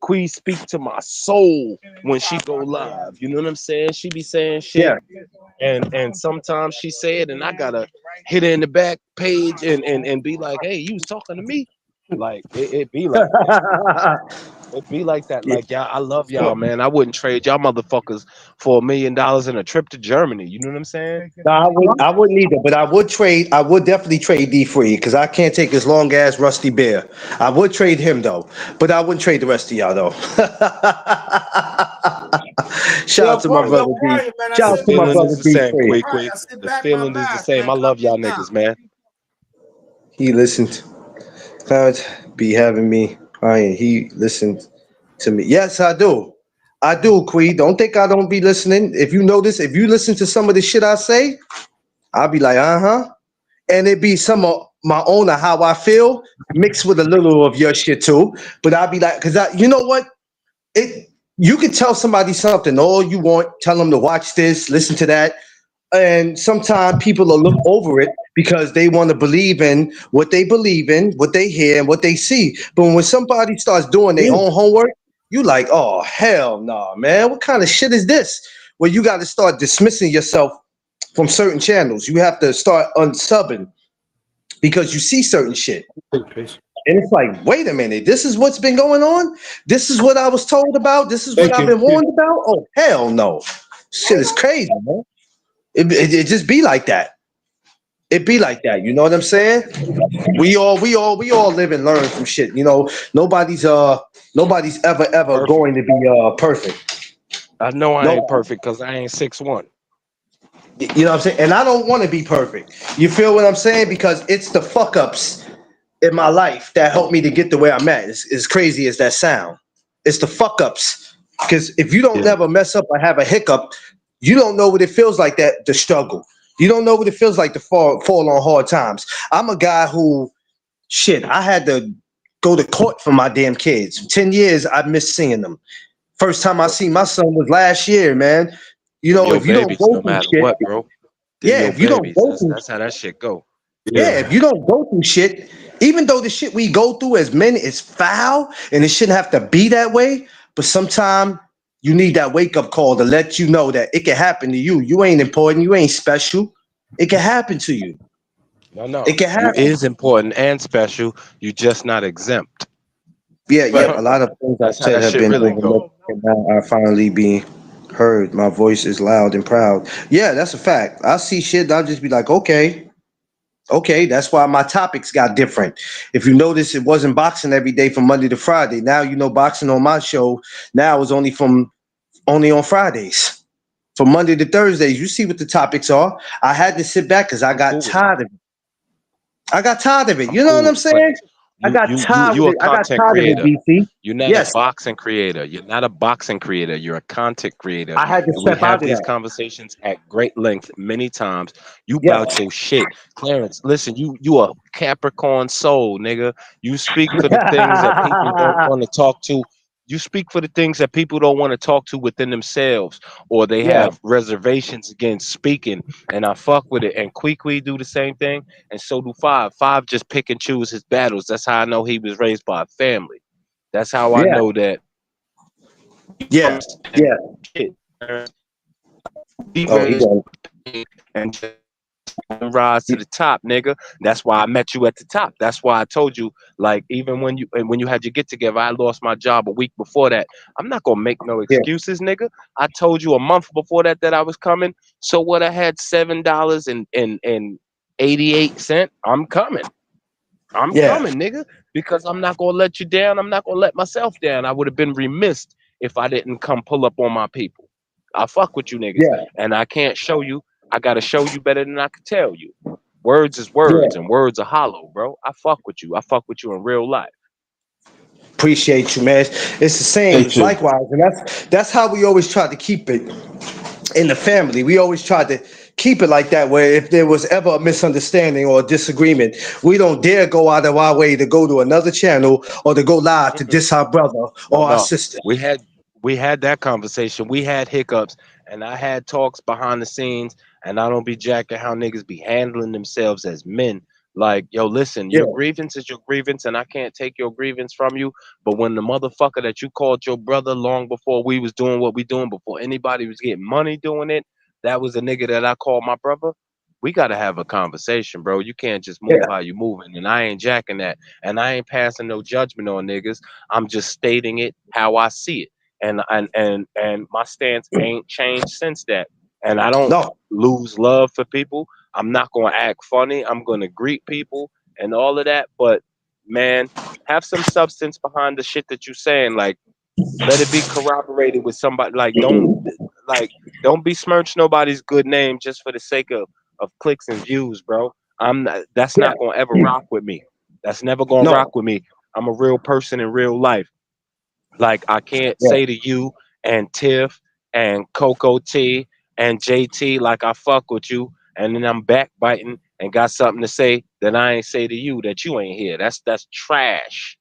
Quee speak to my soul when she go live. You know what I'm saying? She be saying shit, Yeah. and sometimes she say it, and I gotta hit her in the back page and be like, hey, you was talking to me. Like it be like that. It be like that. Yeah. Like, y'all, I love y'all, man. I wouldn't trade y'all motherfuckers for $1 million and a trip to Germany. You know what I'm saying? No, I wouldn't either, but I would definitely trade D Free because I can't take his long ass rusty bear. I would trade him though, but I wouldn't trade the rest of y'all though. Shout out to my brother D. Brian, man. I Shout The out sit to my feeling brother is the D. same, Craig. Quick. Brian, I sit The back my feeling is the mask, same. man. I Calm love me y'all down. niggas, man. He listened. Clarence be having me. Brian, he listened to me. Yes, I do. I do, Quee. Don't think I don't be listening. If you notice, if you listen to some of the shit I say, I'll be like, uh-huh. And it be some of my own of how I feel mixed with a little of your shit too. But I'll be like, you know what? It You can tell somebody something all you want, tell them to watch this, listen to that. And sometimes people will look over it because they want to believe in, what they hear and what they see. But when somebody starts doing their Yeah. own homework, you like, oh hell no, man. What kind of shit is this? Well, you got to start dismissing yourself from certain channels. You have to start unsubbing because you see certain shit. And it's like, wait a minute, this is what's been going on? This is what I was told about? This is what Thank I've you. been warned about? Oh, hell no. Shit is crazy, man. It just be like that. It be like that. You know what I'm saying? We all live and learn from shit. You know, nobody's ever Perfect. going to be perfect. I know I ain't Nobody. perfect because I ain't 6'1". You know what I'm saying? And I don't want to be perfect. You feel what I'm saying? Because it's the fuck ups in my life that helped me to get to where I'm at. As crazy as that sound. It's the fuck ups. Because if you don't Yeah. never mess up or have a hiccup, you don't know what it feels like the struggle. You don't know what it feels like to fall on hard times. I'm a guy who, shit, I had to go to court for my damn kids. 10 years, I missed seeing them. First time I see my son was last year, man. You Them know, your if you don't babies, go no through matter shit, what, bro. Them yeah, your if you don't babies. go That's through that's how that shit go. yeah, Yeah. if you don't go through shit, even though the shit we go through as men is foul and it shouldn't have to be that way, but sometimes you need that wake up call to let you know that it can happen to you. You ain't important. You ain't special. It can happen to you. No. It can You happen. is important and special. You just not exempt. Yeah, yeah. Right. A lot of things I That's how said that have shit been really go. overlooked, and now are finally being heard. My voice is loud and proud. Yeah, that's a fact. I see shit, and I'll just be like, okay. Okay, that's why my topics got different. If you notice, it wasn't boxing every day from Monday to Friday. Now you know boxing on my show now is only on Fridays. From Monday to Thursdays, you see what the topics are. I had to sit back because I I'm got cool with it. tired of it. I got tired of it. I'm You know what cool I'm with it. But saying? I you got you you tired of you a it. I got content tired of it, creator. DC. You're not a Yes, boxing creator. You're not a boxing creator. You're a content creator. I had to And we step out have of these that. conversations at great length many times. You bout Yes. your shit. Clarence, listen, you a Capricorn soul, nigga. You speak for the things that people don't want to talk to. You speak for the things that people don't want to talk to within themselves, or they Yeah. have reservations against speaking. And I fuck with it. And Kwee do the same thing, and so do Five. Five just pick and choose his battles. That's how I know he was raised by a family. That's how I Yeah. know that Yeah. Yeah. shit. Oh, he Even done. and just rise to the top, nigga. That's why I met you at the top. That's why I told you, like, even when you had your get together, I lost my job a week before that. I'm not gonna make no Yeah. excuses, nigga. I told you a month before that I was coming. So what? I had $7 and 88 cents. I'm coming. I'm Yeah. coming, nigga, because I'm not gonna let you down. I'm not gonna let myself down. I would have been remiss if I didn't come pull up on my people. I fuck with you niggas, Yeah. and I can't show you. I gotta show you better than I could tell you. Words is words, Yeah. and words are hollow, bro. I fuck with you. I fuck with you in real life. Appreciate you, man. It's the same. Thank It's you. likewise, and that's how we always try to keep it in the family. We always try to keep it like that. Where if there was ever a misunderstanding or a disagreement, we don't dare go out of our way to go to another channel or to go live to Mm-mm. diss our brother No, or our no. sister. We had that conversation. We had hiccups, and I had talks behind the scenes. And I don't be jacking how niggas be handling themselves as men. Like, yo, listen, Yeah, your grievance is your grievance, and I can't take your grievance from you. But when the motherfucker that you called your brother long before we was doing what we doing, before anybody was getting money doing it, that was a nigga that I called my brother. We gotta have a conversation, bro. You can't just move yeah, how you moving, and I ain't jacking that, and I ain't passing no judgment on niggas. I'm just stating it how I see it, and my stance ain't changed since that. And I don't no, lose love for people. I'm not gonna act funny. I'm gonna greet people and all of that. But man, have some substance behind the shit that you're saying. Like, let it be corroborated with somebody. Like, don't like, don't besmirch nobody's good name just for the sake of clicks and views, bro. I'm not. That's Yeah. not gonna ever rock with me. That's never gonna No. rock with me. I'm a real person in real life. Like I can't Yeah. say to you and Tiff and Coco T and JT like I fuck with you, and then I'm backbiting and got something to say that I ain't say to you that you ain't here. That's trash.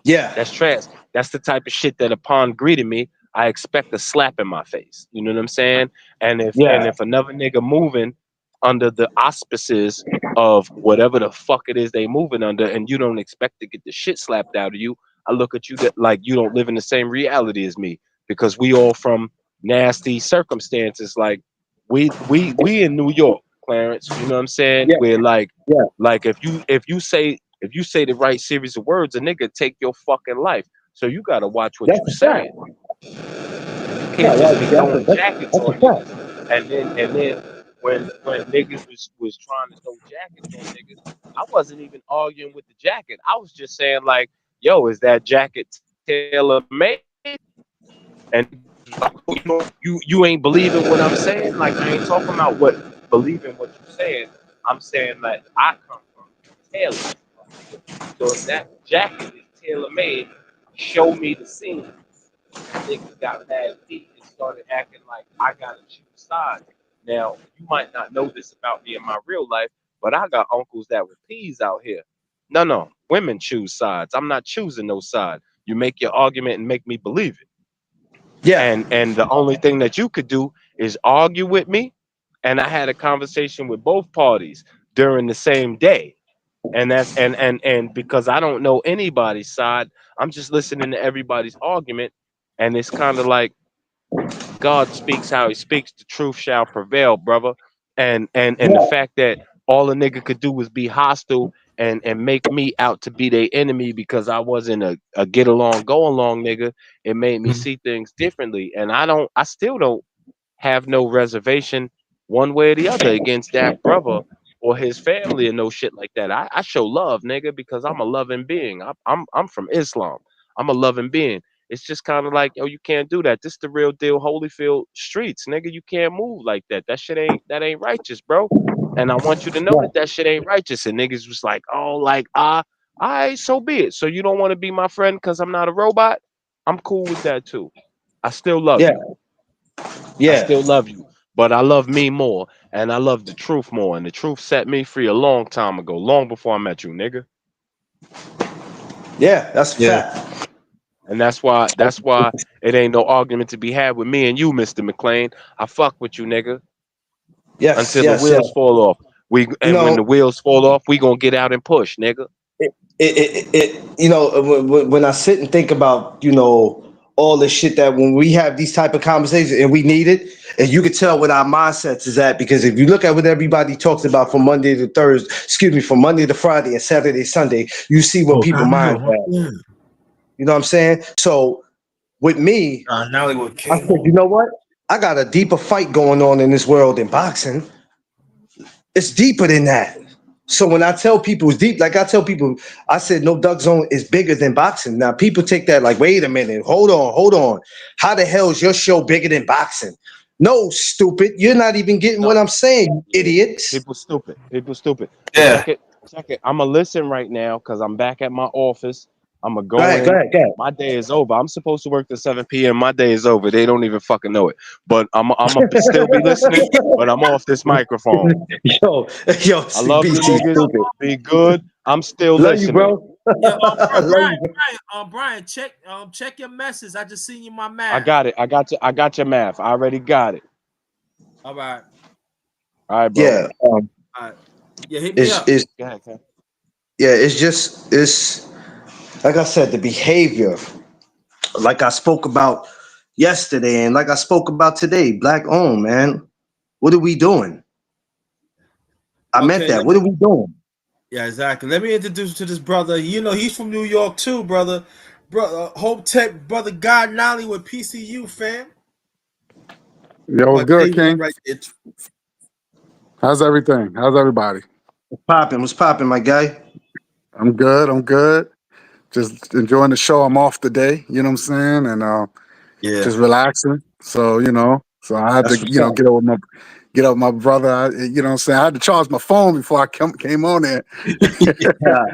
Yeah. That's trash. That's the type of shit that upon greeting me, I expect a slap in my face. You know what I'm saying? And Yeah. if another nigga moving under the auspices of whatever the fuck it is they moving under, and you don't expect to get the shit slapped out of you, I look at you that like you don't live in the same reality as me because we all from nasty circumstances. Like we in New York, Clarence. You know what I'm saying? Yeah. Where Yeah. like if you say the right series of words, a nigga take your fucking life. So you gotta watch what That's you a fact. saying. You Yeah, can't just be throwing jackets that's a on fact. niggas. And then when niggas was trying to throw jackets on niggas, I wasn't even arguing with the jacket. I was just saying like, yo, is that jacket tailor made? And niggas was like, oh, you ain't believing what I'm saying. Like I ain't talking about what believing what you're saying. I'm saying that I come from tailor. So if that jacket is tailor made, show me the scene. And niggas got mad feet and started acting like I gotta choose sides. Now, you might not know this about me in my real life, but I got uncles that were peas out here. No, women choose sides. I'm not choosing no side. You make your argument and make me believe it. Yeah. And the only thing that you could do is argue with me. And I had a conversation with both parties during the same day. And that's and because I don't know anybody's side, I'm just listening to everybody's argument. And it's kind of like God speaks how he speaks, the truth shall prevail, brother. And the Yeah. fact that all a nigga could do was be hostile and make me out to be their enemy because I wasn't a get along, go along nigga, it made me Mhm. see things differently. And I still don't have no reservation one way or the other against that brother or his family and no shit like that. I show love, nigga, because I'm a loving being. I'm from Islam. I'm a loving being. It's just kind of like, yo, you can't do that. This the real deal, Holyfield streets, nigga. You can't move like that. That ain't righteous, bro. And I want you to know that that shit ain't righteous. And niggas was like, oh, like all right, so be it. So you don't want to be my friend because I'm not a robot? I'm cool with that too. I still love Yeah. you. I Yeah. still love you, but I love me more, and I love the truth more. And the truth set me free a long time ago, long before I met you, nigga. Yeah. That's a Yeah. fact. And that's why it ain't no argument to be had with me and you, Mister McLean. I fuck with you, nigga, Yes. until the Yes. Yes. wheels fall off. You And when know, the wheels fall off, we gonna get out and push, nigga. you know, when I sit and think about, all the shit that when we have these type of conversations and we need it, and you can tell what our mindsets is at, because if you look at what everybody talks about from Monday to Thursday, excuse me, from Monday to Friday and Saturday, Sunday, you see what Oh, people minds Carmel. at. You know what I'm saying? So with me, Nollywood I said, you King. know what? I got a deeper fight going on in this world than boxing. It's deeper than that. So when I tell people it's deep, like I tell people, I said no duck zone is bigger than boxing. Now people take that like, wait a minute, hold on. How the hell is your show bigger than boxing? No, stupid. You're not even getting what No, I'm saying, you yeah, idiots. people stupid. People stupid. But Yeah. check it. I'ma listen right now because I'm back at my office. I'ma Go go ahead, go in. ahead, go ahead. My day is over. I'm supposed to work till 7 p.m. My day is over. They don't even fucking know it. But I'm still be listening. But I'm off this microphone. Yo, yo, I love you, CBT, niggas. stupid. Be good. I'm still Love you, listening. bro. Yeah. I love you, bro. Brian, check your message. I just seen you my I math. got it. I got your math. I already got it. All right. All right, bro. Yeah, All right. Yeah, hit me it's up. it's Go ahead, Ken. yeah, it's like I said, the behavior, like I spoke about yesterday, and like I spoke about today, black owned, man. What are we doing? I meant Okay, that. What are we doing? yeah, exactly. Let me introduce you to this brother. You know, he's from New York too, brother. Brother Hope Tech, brother God Nolly with PCU, fam. Yo, My what's good, favorite King? right there. How's everything? How's everybody? What's popping? What's popping, my guy? I'm good. I'm good. Just enjoying the show. I'm off today. You know what I'm saying? And Yeah. just relaxing. So, So I had That's to, what's up. get up with my brother. You know what I'm saying? I had to charge my phone before I came on there. Yeah.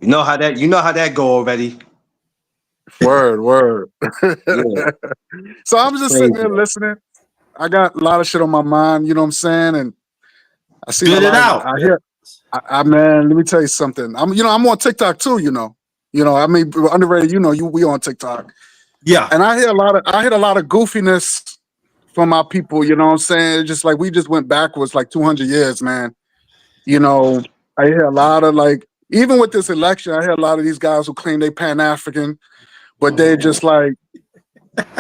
You know how that go already. Word. Yeah, So I'm just sitting crazy. there listening. I got a lot of shit on my mind, you know what I'm saying? And I seen a Spit it lot. out. I hear. Man, let me tell you something. I'm on TikTok too. I mean, underrated. We on TikTok, Yeah. and I hear a lot of goofiness from our people. You know what I'm saying? It's just like we just went backwards like 200 years, man. I hear a lot of like, even with this election, I hear a lot of these guys who claim they Pan-African, but they're just like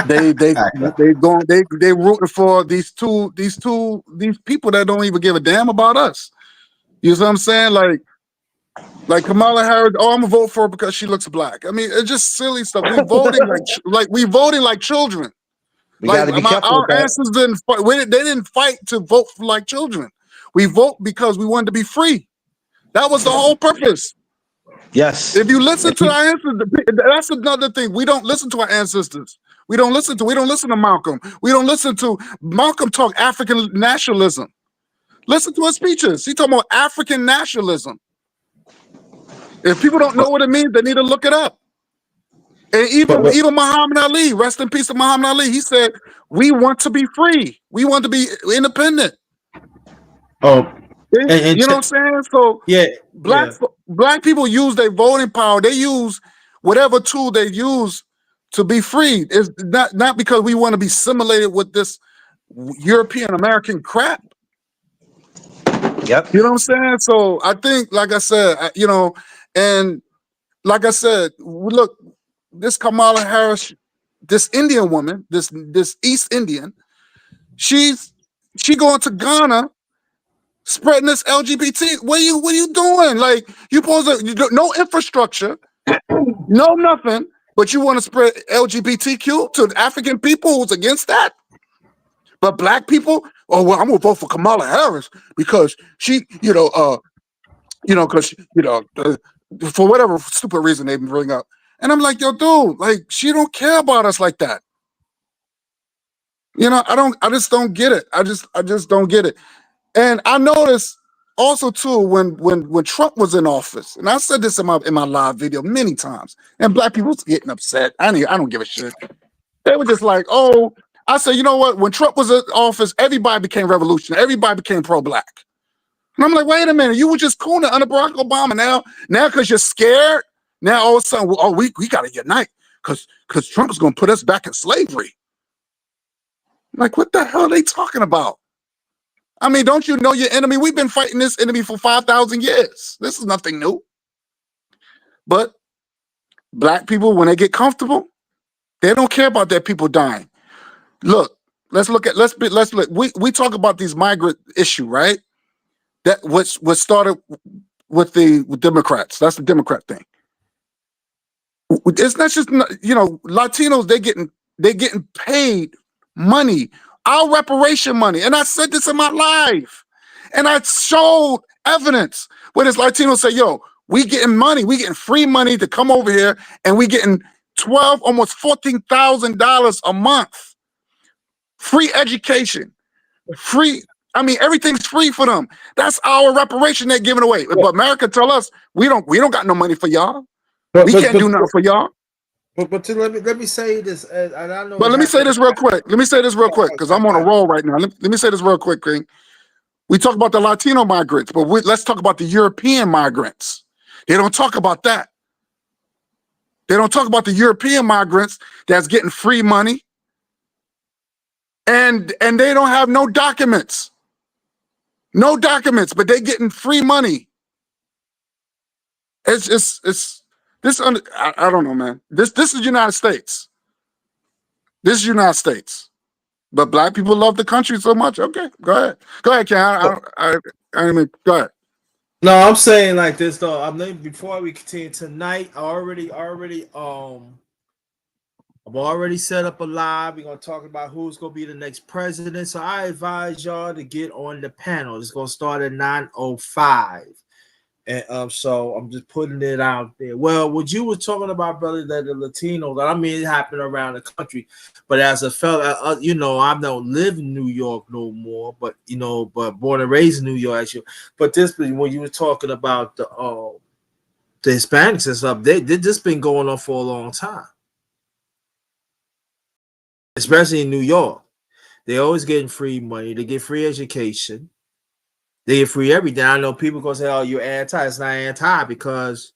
they rooting for these people that don't even give a damn about us. You know what I'm saying? Like Kamala Harris, I'm gonna vote for her because she looks black. I mean, it's just silly stuff. We voting we voting like children. We got to be careful with Our that. ancestors didn't fight. They didn't fight to vote for like children. We vote because we wanted to be free. That was the whole purpose. Yes. If you listen to our ancestors, that's another thing. We don't listen to our ancestors. We don't listen to Malcolm. We don't listen to Malcolm talk African nationalism. Listen to his speeches. He talking about African nationalism. If people don't know what it means, they need to look it up. And even Muhammad Ali, rest in peace to Muhammad Ali, he said, we want to be free. We want to be independent. You know what I'm saying? So black people use their voting power. They use whatever tool they use to be free. It's not because we want to be assimilated with this European American crap. Yep. You know what I'm saying? So I think, like I said, and like I said, look, this Kamala Harris, this Indian woman, this East Indian, she going to Ghana spreading this LGBT. What are you doing? Like, you supposed to no infrastructure, no nothing, but you want to spread LGBTQ to African people who's against that. But black people, oh well, I'm gonna vote for Kamala Harris because she, because for whatever stupid reason they bring up. And I'm like, yo, dude, like she don't care about us like that. I just don't get it. I just don't get it. And I noticed also too when Trump was in office, and I said this in my live video many times, and black people was getting upset. I don't give a shit. They were just like, oh, I said, you know what? When Trump was in office, everybody became revolutionary. Everybody became pro-black. And I'm like, wait a minute, you were just cooning under Barack Obama. Now because you're scared, now all of a sudden, we got to unite because Trump is going to put us back in slavery. I'm like, what the hell are they talking about? I mean, don't you know your enemy? We've been fighting this enemy for 5,000 years. This is nothing new. But black people, when they get comfortable, they don't care about their people dying. Look, let's look. We talk about these migrant issue, right? That what started with the Democrats. That's the Democrat thing. It's not just Latinos. They getting paid money, our reparation money, and I said this in my live, and I showed evidence where this Latino say, "Yo, we getting money, we getting free money to come over here, and we getting almost $14,000 a month, free education, free." I mean, everything's free for them. That's our reparation they're giving away. But America tell us we don't got no money for y'all. We can't do nothing for y'all. But let me say this, and I know. But let me say this real quick. Because I'm on a roll right now. Let me say this real quick, King. We talk about the Latino migrants, but let's talk about the European migrants. They don't talk about that. They don't talk about the European migrants that's getting free money, and they don't have no documents. No documents, but they getting free money. It's this. I don't know, man. This is United States. This is United States. But black people love the country so much. Okay, go ahead, Ken. I mean, go ahead. No, I'm saying like this though. Before we continue tonight, I've already set up a live. We're gonna talk about who's gonna be the next president. So I advise y'all to get on the panel. It's gonna start at 9:05. And so I'm just putting it out there. Well, what you were talking about, brother, that the Latinos, I mean, it happened around the country. But as a fella, you know, I don't live in New York no more, but you know, but born and raised in New York, actually. But this, when you were talking about the Hispanics and stuff, they this been going on for a long time, especially in New York. They always getting free money. They get free education. They get free everything. I know people gonna say, "Oh, you're anti." It's not anti because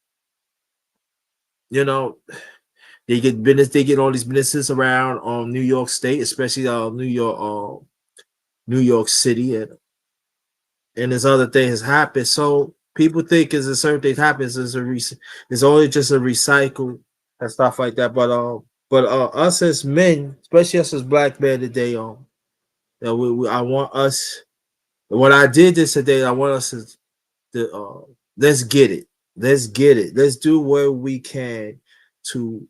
you know they get business. They get all these businesses around New York State, especially New York City, and there's other things happen. So people think is a certain thing happens is it's only just a recycle and stuff like that. But us as men, especially us as black men today, I want us. What I did this today, I want us to let's get it. Let's get it. Let's do what we can to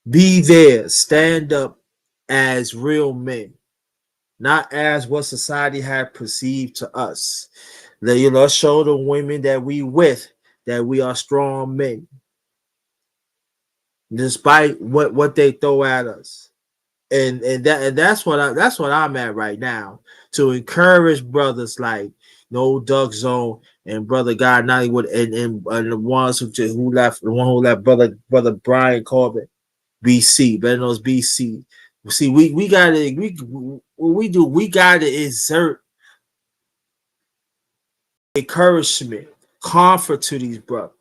be there, stand up as real men, not as what society had perceived to us. Let's show the women that we with that we are strong men, despite what they throw at us. And that's what I'm at right now, to encourage brothers like No Duck Zone and brother God Nollywood and the ones who left, the one who left, brother Brian Corbett, BC, better known as BC. See, we gotta exert encouragement, comfort to these brothers.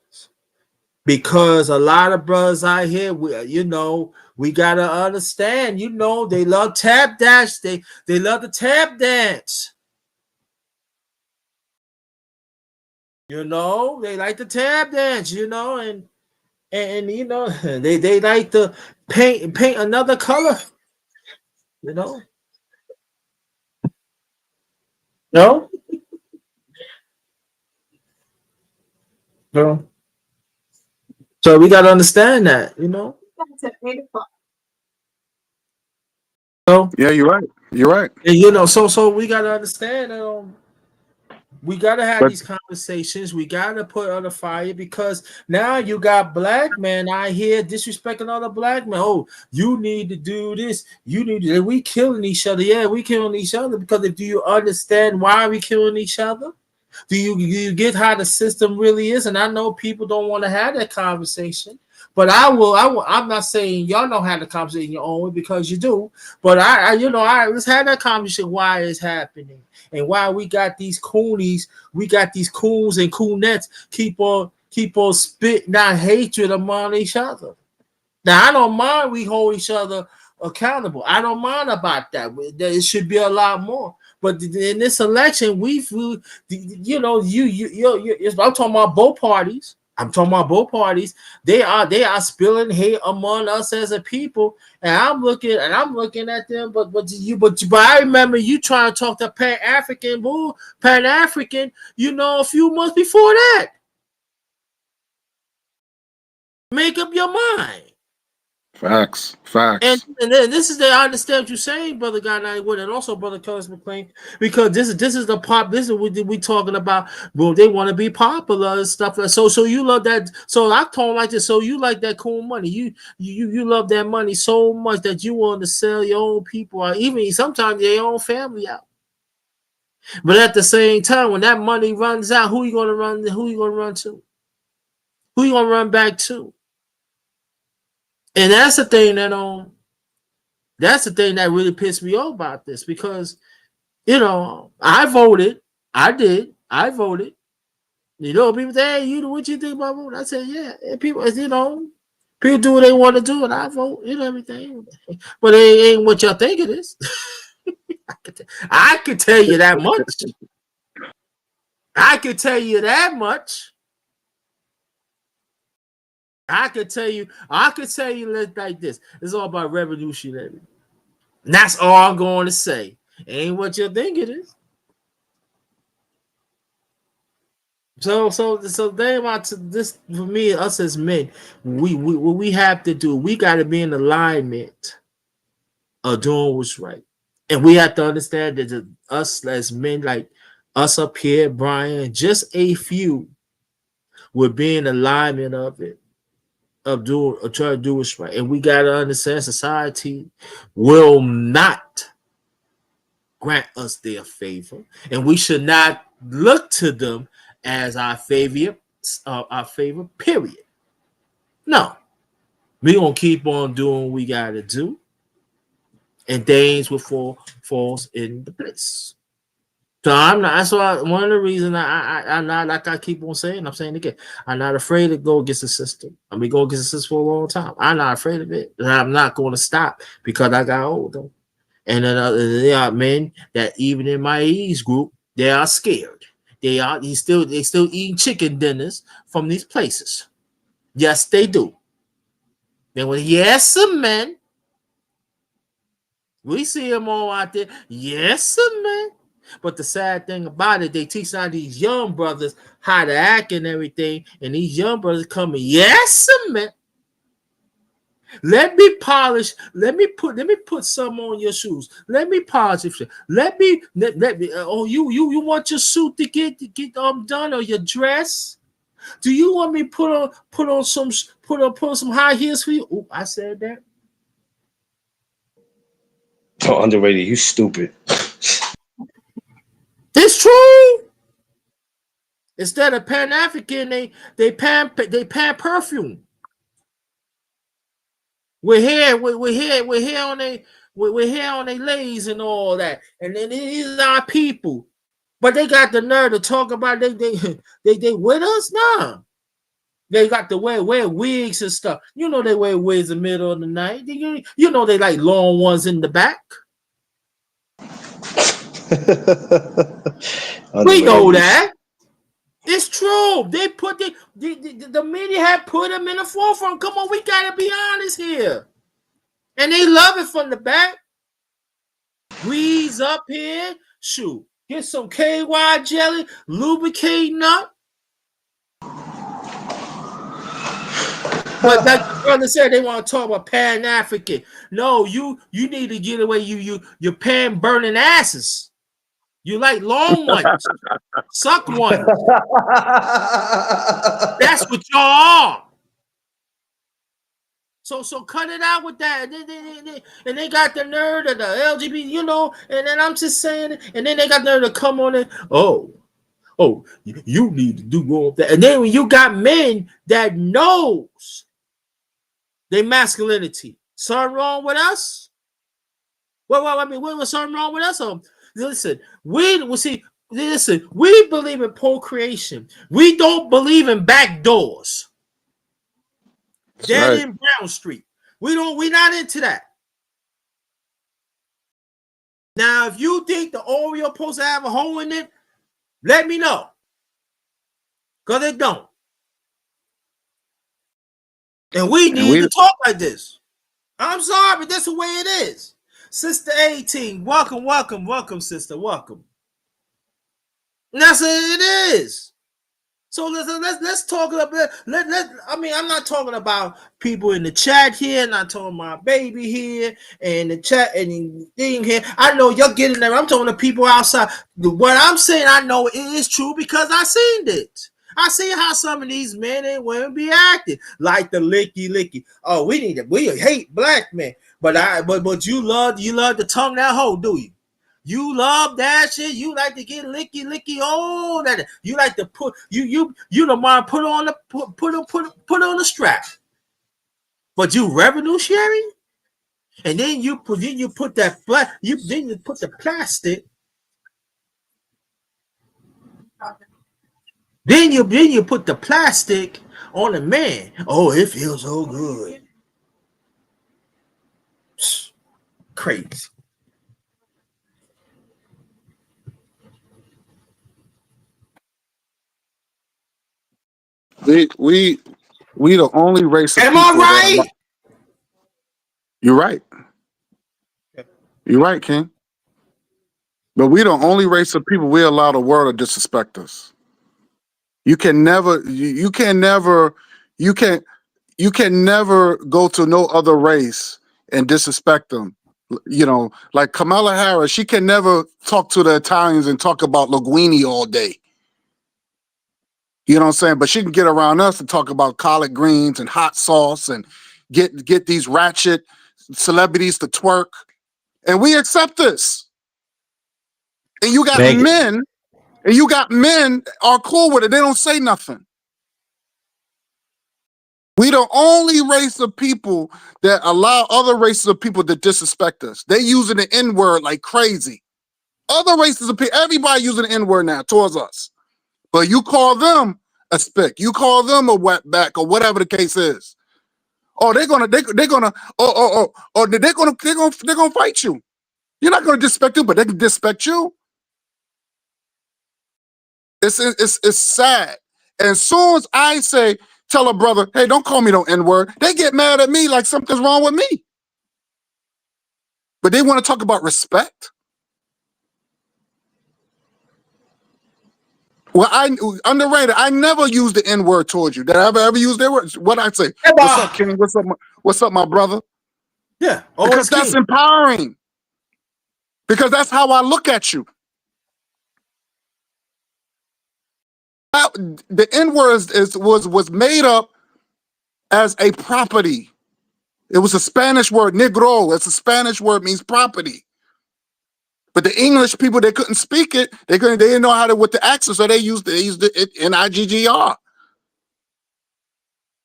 Because a lot of brothers out here, we gotta understand, they love tap dance, they love the tap dance. They like the tap dance, and they like to paint another color, you know. No? No. So we gotta understand that, So Yeah, you're right. You're right. and so we gotta understand that we gotta have But these conversations. We gotta put on the fire because now you got black men out here disrespecting other black men. Oh, you need to do this. You need to. We killing each other. Yeah, we killing each other because do you understand why we killing each other? Do you get how the system really is? And I know people don't want to have that conversation, but I will. I'm not saying y'all don't have the conversation your own way because you do. But let's have that conversation. Why it's happening and why we got these coonies, we got these coons and coonettes keep on spitting out hatred among each other. Now I don't mind we hold each other accountable. I don't mind about that. It should be a lot more. But in this election, I'm talking about both parties. I'm talking about both parties. They are spilling hate among us as a people, and I'm looking at them. But I remember you trying to talk to Pan African, a few months before that. Make up your mind. facts. And then this is I understand what you're saying, brother Guy 91, and also brother Curtis McLean, because this is the pop. This is what we talking about. Well, they want to be popular and stuff like so. So you love that. So I told him like this. So you like that cool money. You love that money so much that you want to sell your own people, or even sometimes your own family out. But at the same time, when that money runs out, who you gonna run? Who you gonna run to? Who you gonna run back to? And that's the thing that's the thing that really pissed me off about this because, I voted. I did. I voted. People say, hey, what you think about voting? I said, yeah. And people, people do what they want to do, and I vote, everything. But it ain't what y'all think it is. I could tell you that much. I could tell you that much. I could tell you like this. It's all about revolutionary. And that's all I'm going to say. Ain't what you think it is. So think about this for me, us as men, what we have to do, we got to be in alignment of doing what's right. And we have to understand that us as men, like us up here, Brian, just a few would be in alignment of it, of trying to do what's right. And we gotta understand society will not grant us their favor, and we should not look to them as our favor, period. No, we gonna keep on doing what we gotta do, and things will falls into place. So I'm not. That's why one of the reasons I'm not, like I keep on saying. I'm saying again, I'm not afraid to go against the system. I mean, go against the system for a long time. I'm not afraid of it, and I'm not going to stop because I got older. And then there are men that even in my age group, they are scared. They still eating chicken dinners from these places. Yes, they do. Then when yes, some men, we see them all out there. Yes, some men. But the sad thing about it, they teach out these young brothers how to act and everything, and these young brothers coming. Yes, some men. Let me polish. Let me put some on your shoes. Let me polish it. Let me. Oh, you want your suit to get done, or your dress? Do you want me put on some high heels for you? Oh, I said that. Oh, underrated. You stupid. It's true. Instead of Pan African, they pan perfume. We're here on a lays and all that, and then these are our people, but they got the nerve to talk about they with us now. They got to wear wigs and stuff. You know they wear wigs in the middle of the night. You know they like long ones in the back. We know that. It's true. They put the media had put them in the forefront. Come on, we gotta be honest here. And they love it from the back. Breeze up here. Shoot. Get some KY jelly, lubricating up. But like the brother said, they want to talk about Pan-African. No, you need to get away. You're pan burning asses. You like long ones, suck ones. That's what y'all are. So cut it out with that. And they got the nerve of the LGBT, you know. And then I'm just saying, and then they got the nerve to come on it. Oh, you need to do more of that. And then when you got men that knows their masculinity, something wrong with us? Well, I mean, what was something wrong with us? Listen, we believe in procreation. We don't believe in back doors. Dead right. In Brown Street. We're not into that. Now, if you think the Oreo supposed to have a hole in it, let me know. Because it don't. And we need to talk like this. I'm sorry, but that's the way it is. Sister 18, welcome, sister, welcome. And that's what it is. So let's talk about I mean, I'm not talking about people in the chat here, I'm not talking about baby here and the chat and thing here. I know you're getting there. I'm talking to people outside. What I'm saying, I know it is true because I seen it. I see how some of these men and women be acting like the licky. Oh, we hate black men, but you love to tongue that hoe, do you? You love that shit. You like to get licky. Oh, that you like to put you don't mind put on the strap, but you revolutionary, and then you put that black. You put the plastic. Then you put the plastic on the man. Oh, it feels so good. Crazy. We the only race of Am people. I right? You're right. You're right, King. But we the only race of people we allow the world to disrespect us. You can never go to no other race and disrespect them You know, like Kamala Harris, she can never talk to the Italians and talk about linguine all day. You know what I'm saying? But she can get around us and talk about collard greens and hot sauce and get these ratchet celebrities to twerk. And we accept this. And you got men are cool with it. They don't say nothing. We the only race of people that allow other races of people to disrespect us. They using the N-word like crazy. Other races of people, everybody using the N-word now towards us. But you call them a spick, you call them a wetback or whatever the case is. Oh, they're gonna fight you. You're not gonna disrespect them, but they can disrespect you. It's sad. And as soon as I say, tell a brother, hey, don't call me no N-word, they get mad at me like something's wrong with me. But they want to talk about respect. Well, underrated. I never used the N-word towards you. Did I ever use that word? What I say? Hey, what's up, Kenny? What's up, my brother? Yeah, because that's empowering. Because that's how I look at you. The N-word was made up as a property. It was a Spanish word, negro. It's a Spanish word, means property. But the English people, they couldn't speak it. They didn't know how to with the accent, so they used it N-I-G-G-R.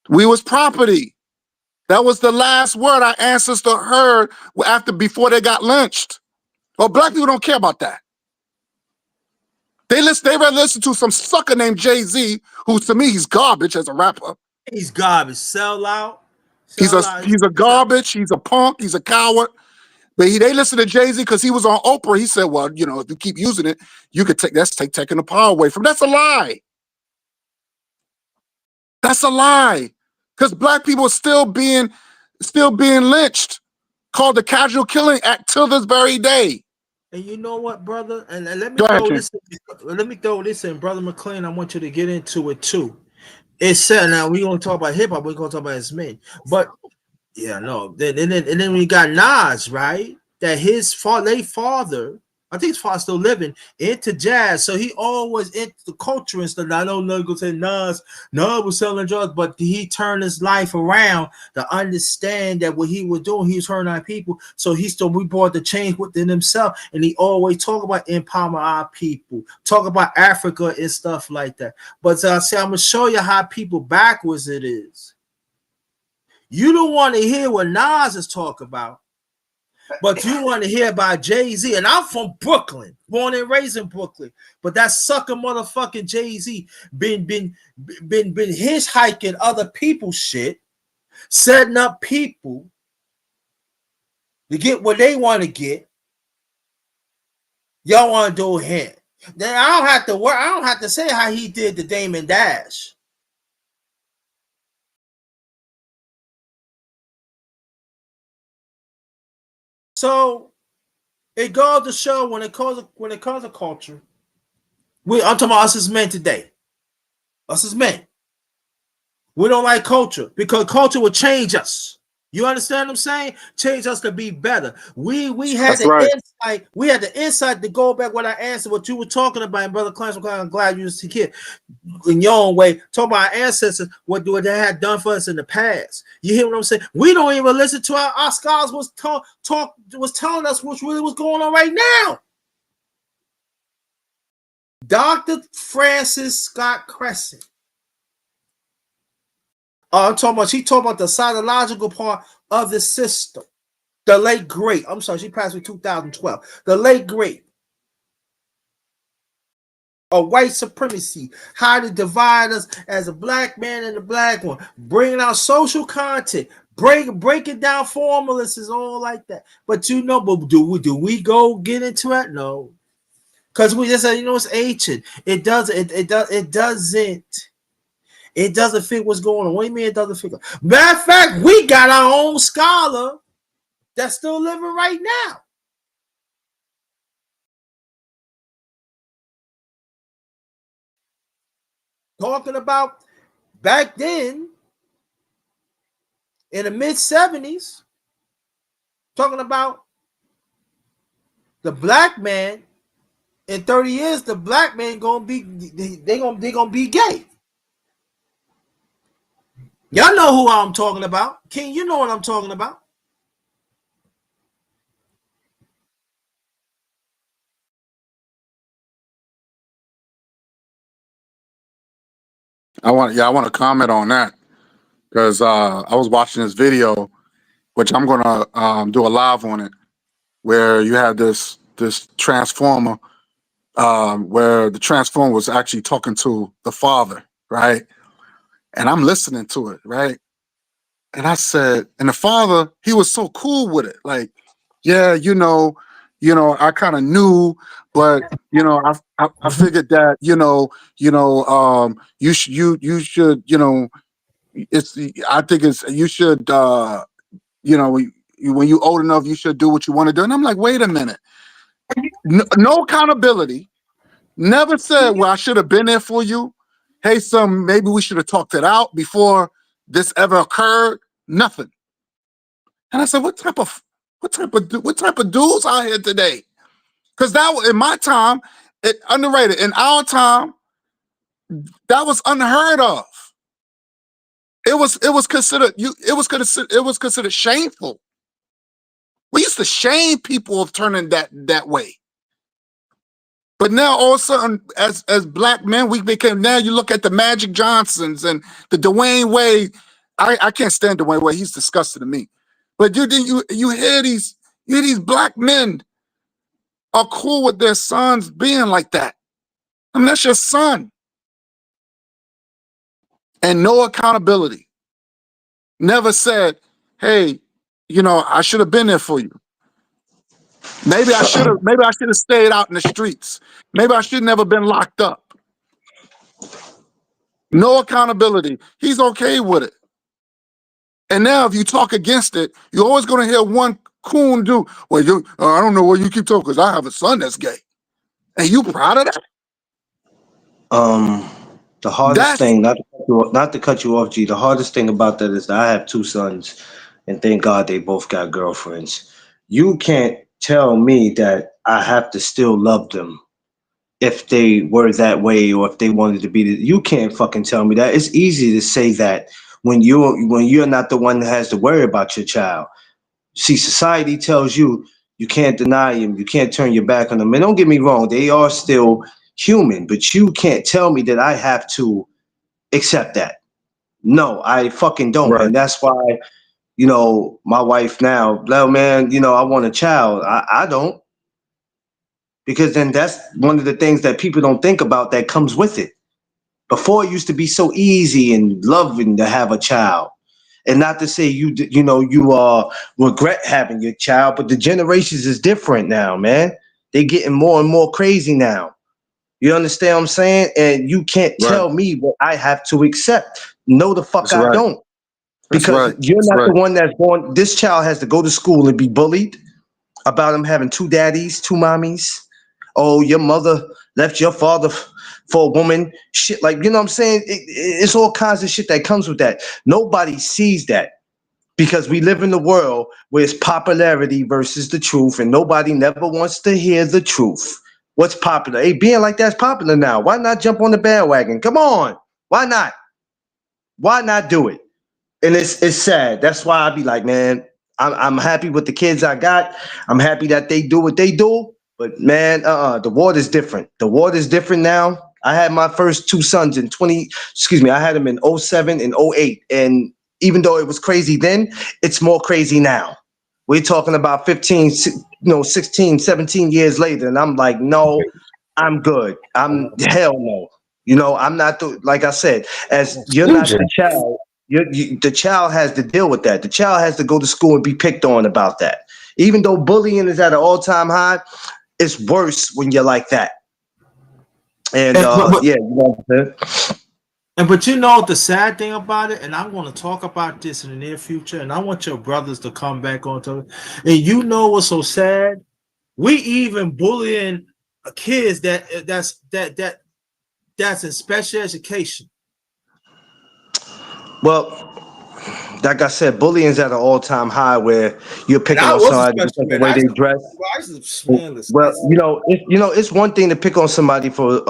We was property. That was the last word our ancestor heard before they got lynched. Well, black people don't care about that. They rather listen to some sucker named Jay-Z, who to me he's garbage as a rapper. He's garbage. Sell out. He's a garbage. He's a punk. He's a coward. But they listen to Jay-Z because he was on Oprah. He said, well, you know, if you keep using it, you could taking the power away from. That's a lie. That's a lie. Because black people are still being lynched, called the Casual Killing Act till this very day. And you know what, brother? And let me throw this in, Brother McLean. I want you to get into it too. It's said now we're gonna talk about hip hop, we're gonna talk about his men. But yeah, no. Then we got Nas, right? That his late father, I think his father's still living, into jazz. So he always into the culture and stuff. I know niggas say Nas was selling drugs, but he turned his life around to understand that what he was doing, he was hurting our people. So we brought the change within himself. And he always talk about empowering our people, talk about Africa and stuff like that. But I say, I'm gonna show you how people backwards it is. You don't want to hear what Nas is talking about, but you want to hear about Jay-Z. And I'm from Brooklyn, born and raised in Brooklyn. But that sucker motherfucking Jay-Z been hitchhiking other people's shit, setting up people to get what they want to get. Y'all want to do him. Then I don't have to say how he did the Damon Dash. So it goes to show when it comes to culture, I'm talking about us as men today. Us as men. We don't like culture because culture will change us. You understand what I'm saying? Change us to be better. We had insight. We had the insight to go back when I answered what you were talking about, and Brother Clarence, I'm glad you was here in your own way. Talk about our ancestors, what they had done for us in the past. You hear what I'm saying? We don't even listen to our scholars was telling us what's really was going on right now. Dr. Francis Scott Crescent. I'm talking about, she talked about the psychological part of the system. The late great, I'm sorry, she passed in 2012. The late great of white supremacy, how to divide us as a black man and a black one, bringing out social content, breaking down formulas and all like that. But do we go get into it? No, because we just said, it's ancient. It doesn't fit what's going on. What do you mean it doesn't fit? Matter of fact, we got our own scholar that's still living right now. Talking about back then in the mid-70s, talking about the black man in 30 years, the black man gonna be they gonna be gay. Y'all know who I'm talking about. King, you know what I'm talking about. I want to comment on that because I was watching this video, which I'm gonna do a live on it, where you have this transformer, where the transformer was actually talking to the father, right? And I'm listening to it, right? And I said, and the father, he was so cool with it, like, yeah, I kind of knew, but I figured that you should it's I think it's you should when you old enough you should do what you want to do. And I'm like, wait a minute, no accountability. Never said, well, I should have been there for you. Hey, son, maybe we should have talked it out before this ever occurred. Nothing. And I said, what type of dudes out here today? Because that was in my time, it underrated. In our time, that was unheard of. It was considered shameful. We used to shame people of turning that way. But now all of a sudden, as black men, we became. Now you look at the Magic Johnsons and the Dwayne Wade. I can't stand Dwayne Wade. He's disgusting to me. But you hear these black men are cool with their sons being like that. I mean, that's your son. And no accountability. Never said, hey, I should have been there for you. Maybe I should have stayed out in the streets. Maybe I should never been locked up. No accountability. He's okay with it. And now if you talk against it, you're always going to hear one coon do, well, I don't know what you keep talking because I have a son that's gay. And you proud of that? The hardest thing, not to cut you off, G. The hardest thing about that is that I have two sons, and thank God they both got girlfriends. You can't tell me that I have to still love them if they were that way or if they wanted to be. You can't fucking tell me that. It's easy to say that when you're not the one that has to worry about your child. See, society tells you you can't deny him, you can't turn your back on them. And don't get me wrong, they are still human, but you can't tell me that I have to accept that. No, I fucking don't. Right. And that's why, my wife now, well, man, I want a child. I don't. Because then that's one of the things that people don't think about that comes with it. Before it used to be so easy and loving to have a child. And not to say you regret having your child, but the generations is different now, man. They're getting more and more crazy now. You understand what I'm saying? And you can't tell me what I have to accept. No, the fuck I don't. Because you're not the one that's born. This child has to go to school and be bullied about him having two daddies, two mommies. Oh, your mother left your father for a woman. Shit, like, you know what I'm saying? It's all kinds of shit that comes with that. Nobody sees that because we live in a world where it's popularity versus the truth, and nobody never wants to hear the truth. What's popular? Hey, being like that's popular now. Why not jump on the bandwagon? Come on. Why not? Why not do it? And it's sad. That's why I be like, man, I'm happy with the kids I got. I'm happy that they do what they do. But man, the world is different. The world is different now. I had my first two sons I had them in 07 and 08. And even though it was crazy then, it's more crazy now. We're talking about 16, 17 years later. And I'm like, no, I'm good. Hell no. I'm not like I said, as you're not the child, the child has to deal with that. The child has to go to school and be picked on about that. Even though bullying is at an all-time high, it's worse when you're like that. And yeah, but the sad thing about it, and I'm going to talk about this in the near future, and I want your brothers to come back onto it. And what's so sad? We even bullying kids that's in special education. Well, like I said, bullying's at an all-time high where you're And picking I on was a somebody because special of the man. way I they used to, dress. I used to, man, listen, Well, it's one thing to pick on somebody for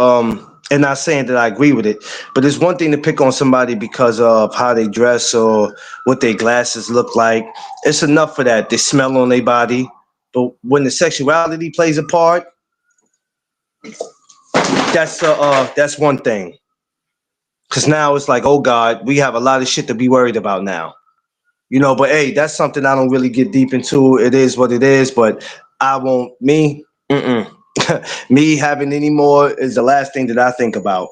and not saying that I agree with it, but it's one thing to pick on somebody because of how they dress or what their glasses look like. It's enough for that. They smell on their body. But when the sexuality plays a part, that's one thing. Cause now it's like, oh God, we have a lot of shit to be worried about now. But hey, that's something I don't really get deep into. It is what it is, but I won't mm-mm. Me having any more is the last thing that I think about.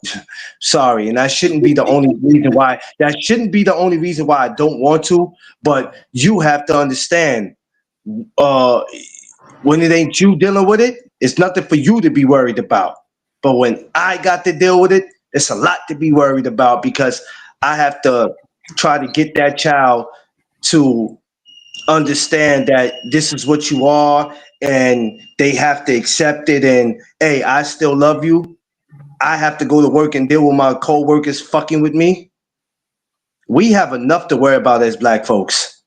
Sorry, and that shouldn't be the only reason why. That shouldn't be the only reason why I don't want to. But you have to understand, uh, when it ain't you dealing with it, it's nothing for you to be worried about. But when I got to deal with it, it's a lot to be worried about because I have to try to get that child to understand that this is what you are and they have to accept it. And hey, I still love you. I have to go to work and deal with my co-workers fucking with me. We have enough to worry about as black folks.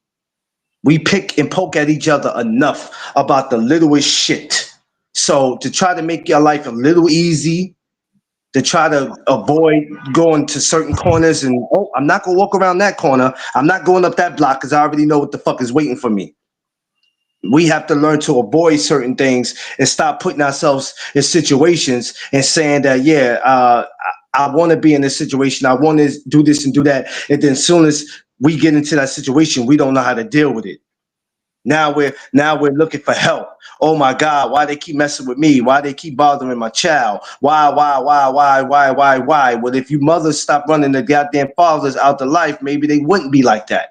We pick and poke at each other enough about the littlest shit. So to try to make your life a little easy, to try to avoid going to certain corners and, oh, I'm not going to walk around that corner. I'm not going up that block because I already know what the fuck is waiting for me. We have to learn to avoid certain things and stop putting ourselves in situations and saying that, yeah, I want to be in this situation. I want to do this and do that. And then as soon as we get into that situation, we don't know how to deal with it. Now we're looking for help. Oh my God, why they keep messing with me? Why they keep bothering my child? Why? Well, if you mothers stop running the goddamn fathers out the life, maybe they wouldn't be like that.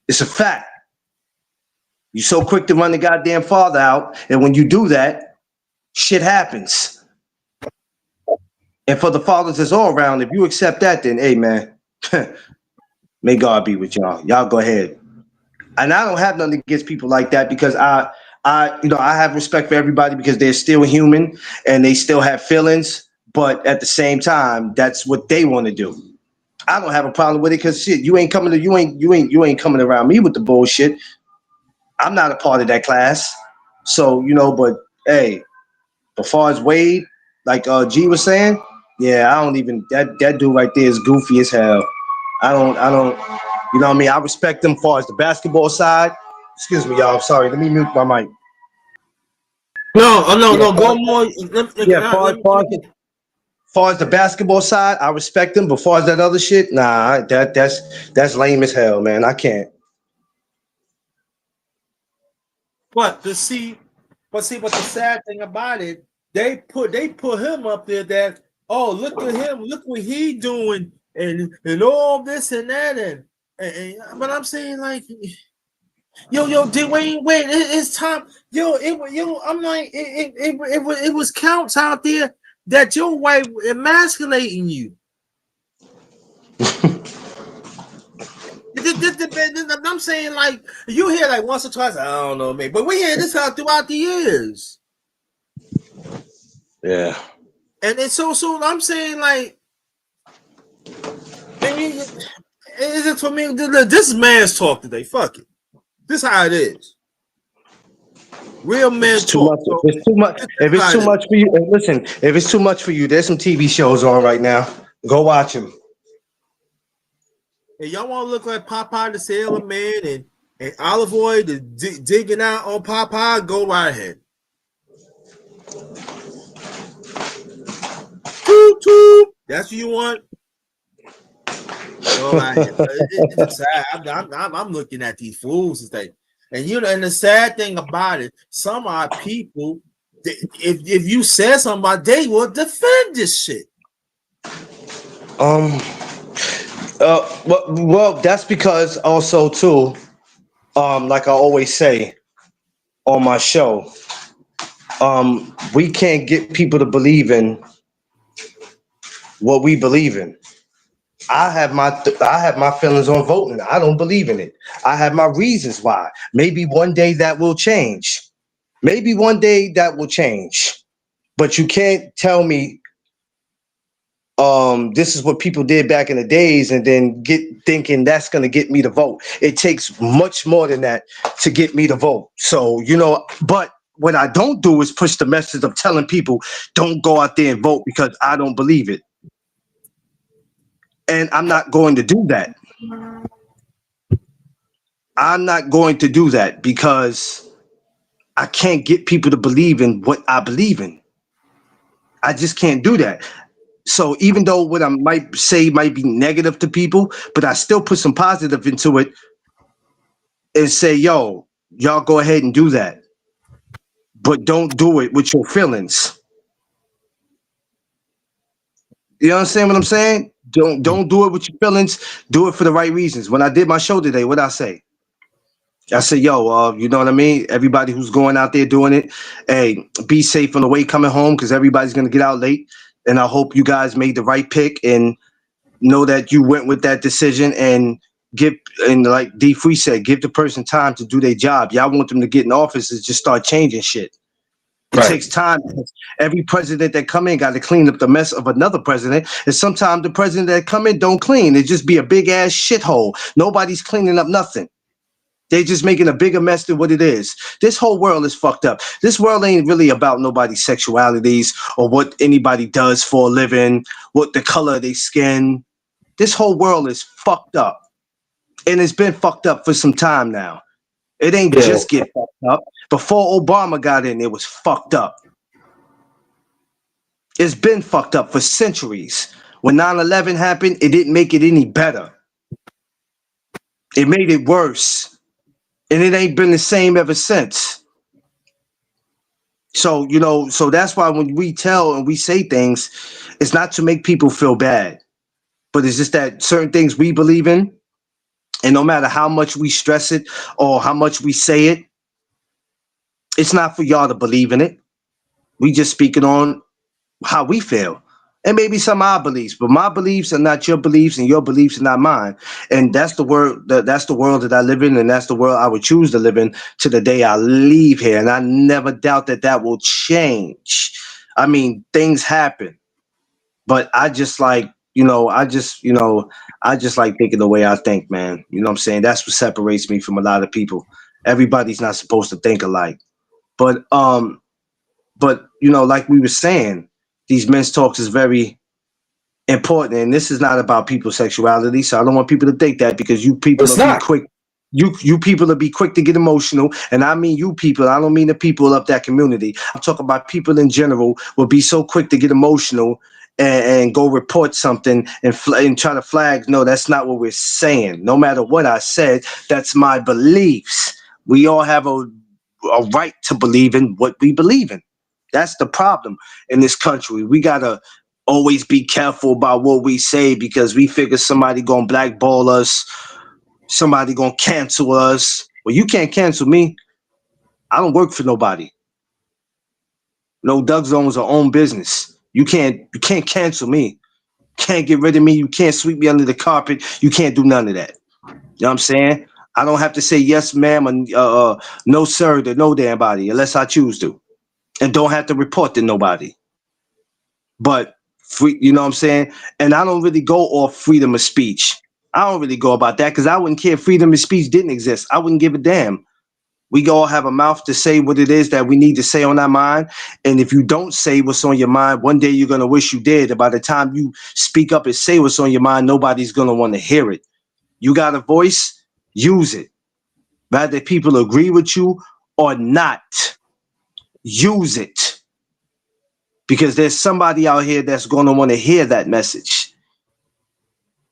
It's a fact. You're so quick to run the goddamn father out, and when you do that, shit happens. And for the fathers that's all around, if you accept that, then hey man, may God be with y'all. Y'all go ahead. And I don't have nothing against people like that because I have respect for everybody because they're still human and they still have feelings. But at the same time, that's what they want to do. I don't have a problem with it because shit, you ain't coming around me with the bullshit. I'm not a part of that class. So, but hey, as far as Wade, like G was saying, yeah, I don't even that dude right there is goofy as hell. I don't you know what I mean? I respect them as far as the basketball side. Excuse me, y'all. Sorry, let me mute my mic. no. Go more. Yeah, far as the basketball side, I respect them. But far as that other shit, nah, that's lame as hell, man. I can't. But the sad thing about it, they put him up there that, oh, look at him, look what he doing, and all this and that, and but I'm saying like, yo, Dwayne, wait, it's time, I'm like, it was counts out there that your wife emasculating you. I'm saying like you hear like once or twice, I don't know, man, but we hear this out throughout the years. Yeah. And so I'm saying like, man, is it for me? This is man's talk today. Fuck it. This is how it is. Real man It's too talk. much. If it's too much. If it's too much for you, and listen. If it's too much for you, there's some TV shows on right now. Go watch them. And y'all want to look like Popeye the Sailor Man and Olive Oil digging out on Popeye, go right ahead. Toot toot. That's what you want. Go right ahead. It's sad. I'm looking at these fools and things. And the sad thing about it, some of our people, if you said something about, they will defend this shit. Well, that's because also too, like I always say on my show, we can't get people to believe in what we believe in. I have my feelings on voting. I don't believe in it. I have my reasons why. Maybe one day that will change. But you can't tell me this is what people did back in the days, and then get thinking that's going to get me to vote. It takes much more than that to get me to vote. So, but what I don't do is push the message of telling people don't go out there and vote because I don't believe it. And I'm not going to do that. I'm not going to do that because I can't get people to believe in what I believe in. I just can't do that. So even though what I might say might be negative to people, but I still put some positive into it and say, yo, y'all go ahead and do that. But don't do it with your feelings. You understand what I'm saying? Don't do it with your feelings. Do it for the right reasons. When I did my show today, what I say? I said, yo, you know what I mean? Everybody who's going out there doing it, hey, be safe on the way coming home because everybody's going to get out late. And I hope you guys made the right pick and know that you went with that decision and like D Free said, give the person time to do their job. Y'all want them to get in office and just start changing shit. It takes time. Every president that come in got to clean up the mess of another president. And sometimes the president that come in don't clean. It just be a big ass shithole. Nobody's cleaning up nothing. They just making a bigger mess than what it is. This whole world is fucked up. This world ain't really about nobody's sexualities or what anybody does for a living, what the color of their skin. This whole world is fucked up. And it's been fucked up for some time now. It ain't just get fucked up. Before Obama got in, it was fucked up. It's been fucked up for centuries. When 9/11 happened, it didn't make it any better. It made it worse. And it ain't been the same ever since. So, so that's why when we tell and we say things, it's not to make people feel bad, but it's just that certain things we believe in, and no matter how much we stress it or how much we say it, it's not for y'all to believe in it. We just speaking on how we feel. And maybe some of our beliefs, but my beliefs are not your beliefs, and your beliefs are not mine. And that's the world. That's the world that I live in, and that's the world I would choose to live in to the day I leave here. And I never doubt that will change. I mean, things happen, but I just like, I just like thinking the way I think, man. You know what I'm saying? That's what separates me from a lot of people. Everybody's not supposed to think alike, but like we were saying, these men's talks is very important, and this is not about people's sexuality. So I don't want people to think that, because you people will be quick. You people will be quick to get emotional, and I mean you people. I don't mean the people of that community. I'm talking about people in general will be so quick to get emotional and go report something and try to flag. No, that's not what we're saying. No matter what I said, that's my beliefs. We all have a right to believe in what we believe in. That's the problem in this country. We gotta always be careful about what we say, because we figure somebody gonna blackball us, somebody gonna cancel us. Well, you can't cancel me. I don't work for nobody. No, Doug owns her own business. You can't cancel me. Can't get rid of me. You can't sweep me under the carpet. You can't do none of that. You know what I'm saying? I don't have to say yes, ma'am, or no, sir, to no damn body unless I choose to, and don't have to report to nobody. But free, you know what I'm saying? And I don't really go off freedom of speech. I don't really go about that, because I wouldn't care if freedom of speech didn't exist. I wouldn't give a damn. We all have a mouth to say what it is that we need to say on our mind. And if you don't say what's on your mind, one day you're going to wish you did. And by the time you speak up and say what's on your mind, nobody's going to want to hear it. You got a voice, use it. Whether people agree with you or not, use it. Because there's somebody out here that's going to want to hear that message.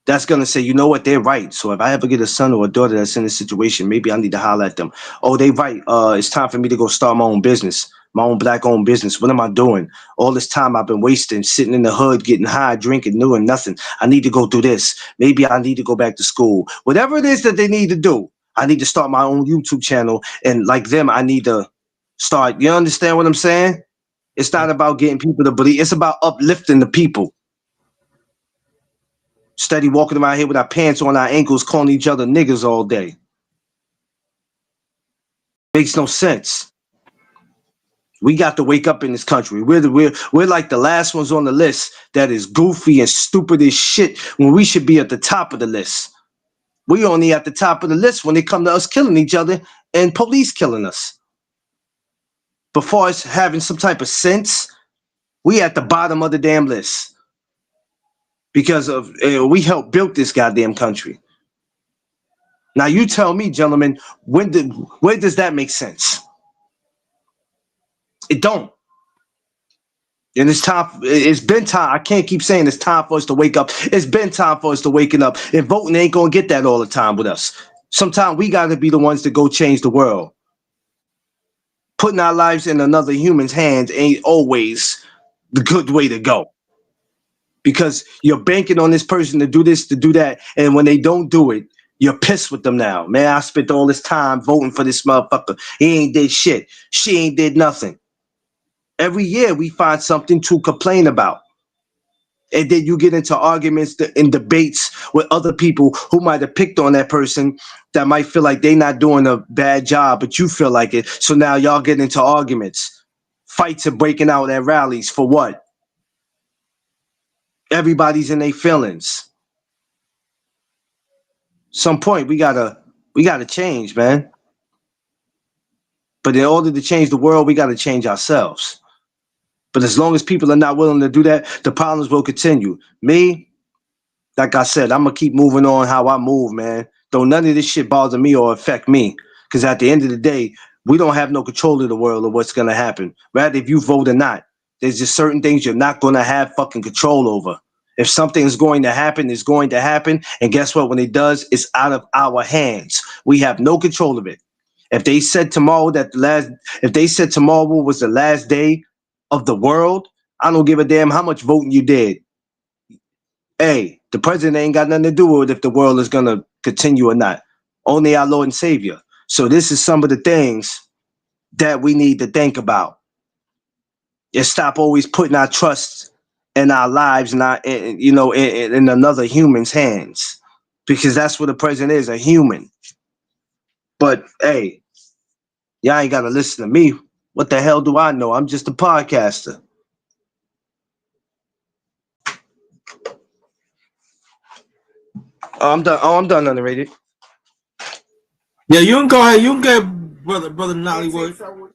That's going to say, you know what, they're right. So if I ever get a son or a daughter that's in this situation, maybe I need to holler at them. Oh, they right. It's time for me to go start my own business, my own black-owned business. What am I doing? All this time I've been wasting, sitting in the hood, getting high, drinking, doing nothing. I need to go do this. Maybe I need to go back to school. Whatever it is that they need to do, I need to start my own YouTube channel. And like them, I need to start. You understand what I'm saying? It's not about getting people to believe. It's about uplifting the people. Steady walking around here with our pants on our ankles, calling each other niggas all day. Makes no sense. We got to wake up in this country. We're like the last ones on the list that is goofy and stupid as shit when we should be at the top of the list. We only at the top of the list when it come to us killing each other and police killing us. Before us having some type of sense, we at the bottom of the damn list because of we helped build this goddamn country. Now you tell me, gentlemen, where does that make sense? It don't. And it's time. It's been time. I can't keep saying it's time for us to wake up. It's been time for us to waking up. And voting ain't gonna get that all the time with us. Sometimes we gotta be the ones to go change the world. Putting our lives in another human's hands ain't always the good way to go. Because you're banking on this person to do this, to do that, and when they don't do it, you're pissed with them now. Man, I spent all this time voting for this motherfucker. He ain't did shit. She ain't did nothing. Every year we find something to complain about. And then you get into arguments and debates with other people who might have picked on that person that might feel like they're not doing a bad job, but you feel like it. So now y'all get into arguments. Fights are breaking out at rallies for what? Everybody's in their feelings. Some point we gotta change, man. But in order to change the world, we gotta change ourselves. But as long as people are not willing to do that, the problems will continue. Me, like I said, I'm going to keep moving on how I move, man. Don't none of this shit bother me or affect me. Because at the end of the day, we don't have no control of the world or what's going to happen. Rather, if you vote or not, there's just certain things you're not going to have fucking control over. If something is going to happen, it's going to happen. And guess what? When it does, it's out of our hands. We have no control of it. If they said tomorrow was the last day of the world, I don't give a damn how much voting you did. Hey, the president ain't got nothing to do with if the world is going to continue or not. Only our Lord and Savior. So this is some of the things that we need to think about. And stop always putting our trust in our lives and in another human's hands. Because that's what the president is, a human. But hey, y'all ain't got to listen to me. What the hell do I know? I'm just a podcaster. I'm done, underrated. Yeah, you can go ahead. You can get brother Nollywood.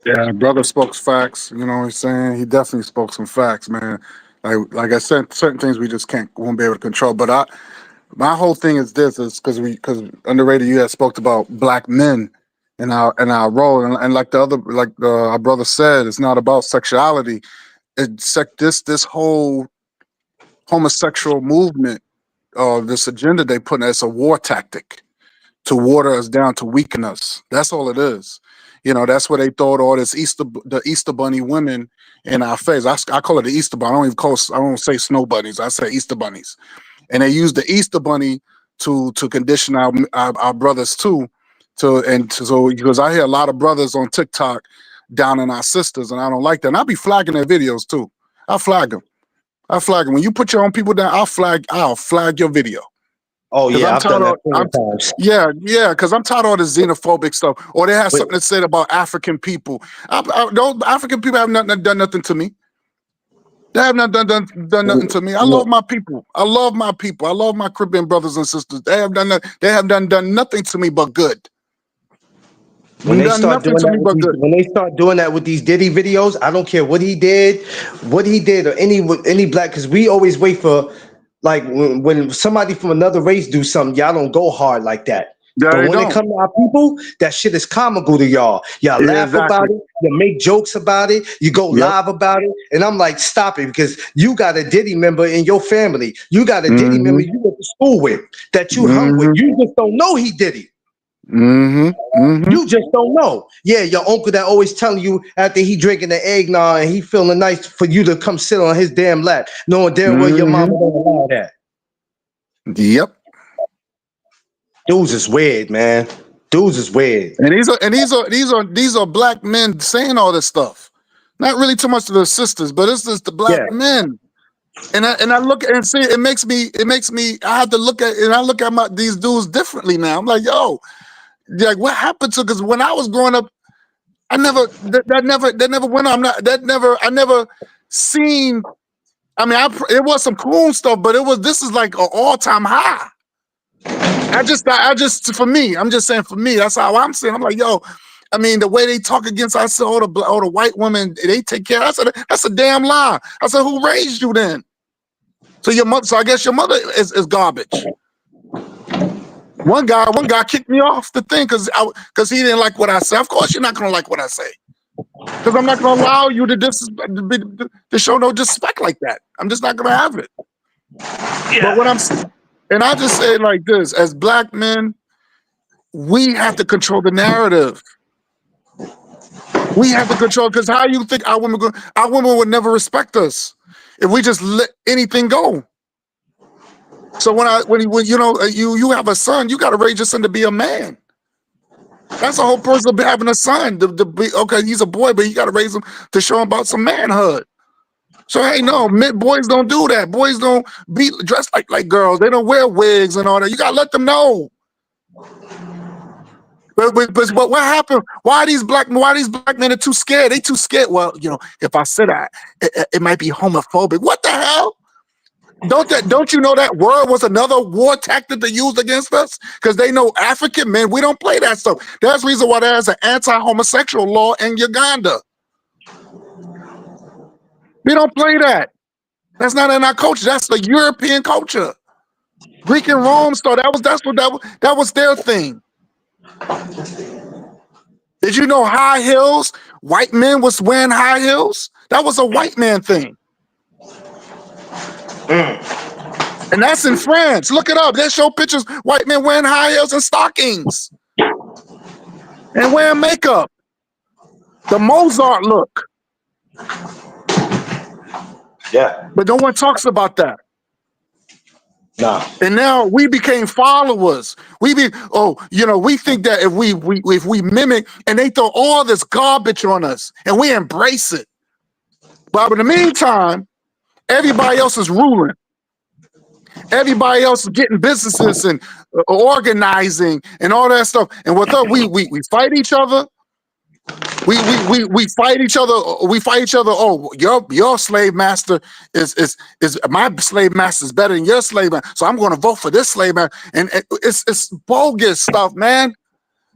Yeah, brother spoke facts. You know what I'm saying? He definitely spoke some facts, man. Like I said, certain things we just won't be able to control. But my whole thing is because underrated. You had spoke about black men and our role, and like our brother said, it's not about sexuality. It's this whole homosexual movement, this agenda they put in, it's a war tactic to water us down, to weaken us. That's all it is. You know, that's where they throw all this the Easter bunny women in our face. I call it the Easter bunny. I don't say snow bunnies. I say Easter bunnies. And they use the Easter bunny to condition our brothers too. Because I hear a lot of brothers on TikTok down on our sisters, and I don't like that. And I be flagging their videos too. I flag them. When you put your own people down, I'll flag your video. Oh yeah, I've done that plenty of times. Yeah, because I'm tired of all this xenophobic stuff. Or they have something to say about African people. Those African people have done nothing to me. They have not done nothing to me. I love my people. I love my Caribbean brothers and sisters. They have done nothing to me but good. When they start doing that with these Diddy videos, I don't care what he did or any black, because we always wait for, like, when somebody from another race do something, y'all don't go hard like that. Yeah, but when it comes to our people, that shit is comical to y'all. Y'all laugh about it, you make jokes about it, you go live about it, and I'm like, stop it, because you got a Diddy member in your family. You got a Diddy member you went to school with, that you hung with. You just don't know he Diddy. You just don't know. Yeah, your uncle that always telling you after he drinking the eggnog and he feeling nice for you to come sit on his damn lap, knowing damn well your mama don't allow that. Yep. Dudes is weird, man. Dudes is weird. And these are black men saying all this stuff. Not really too much to the sisters, but it's just the black men. And I look and see, it makes me I have to look at these dudes differently now. I'm like, yo, like, what happened to, because when I was growing up, that never went on. I never seen. I mean, it was some cool stuff, but this is like an all-time high. For me, I'm just saying for me, that's how I'm saying. I'm like, yo, I mean, the way they talk against, I said, all the white women, they take care. I said, that's a damn lie. I said, who raised you then? So I guess your mother is garbage. One guy kicked me off the thing because he didn't like what I said. Of course, you're not gonna like what I say, because I'm not gonna allow you to show no disrespect like that. I'm just not gonna have it. Yeah. But and I just say it like this: as black men, we have to control the narrative. We have to control, because how you think our women would never respect us if we just let anything go. So when you know you have a son, you got to raise your son to be a man. That's the whole purpose of having a son. Okay, he's a boy, but you got to raise him to show him about some manhood. So hey, no, boys don't do that. Boys don't be dressed like girls. They don't wear wigs and all that. You got to let them know. But what happened? Why these black men are too scared? They too scared. Well, you know, if I said that, it might be homophobic. What the hell? Don't you know that word was another war tactic they used against us? Because they know African men, we don't play that stuff. That's the reason why there's an anti-homosexual law in Uganda. We don't play that. That's not in our culture. That's the European culture. Greek and Rome stuff. That was their thing. Did you know high heels? White men was wearing high heels. That was a white man thing. And that's in France. Look it up. They show pictures, white men wearing high heels and stockings and wearing makeup. The Mozart look. Yeah. But no one talks about that. Nah. And now we became followers. We think that if we mimic, and they throw all this garbage on us and we embrace it. But in the meantime, everybody else is ruling. Everybody else is getting businesses and organizing and all that stuff. And with us, we fight each other. We fight each other. We fight each other. Oh, your slave master is my slave master is better than your slave master. So I'm going to vote for this slave master. And it's bogus stuff, man.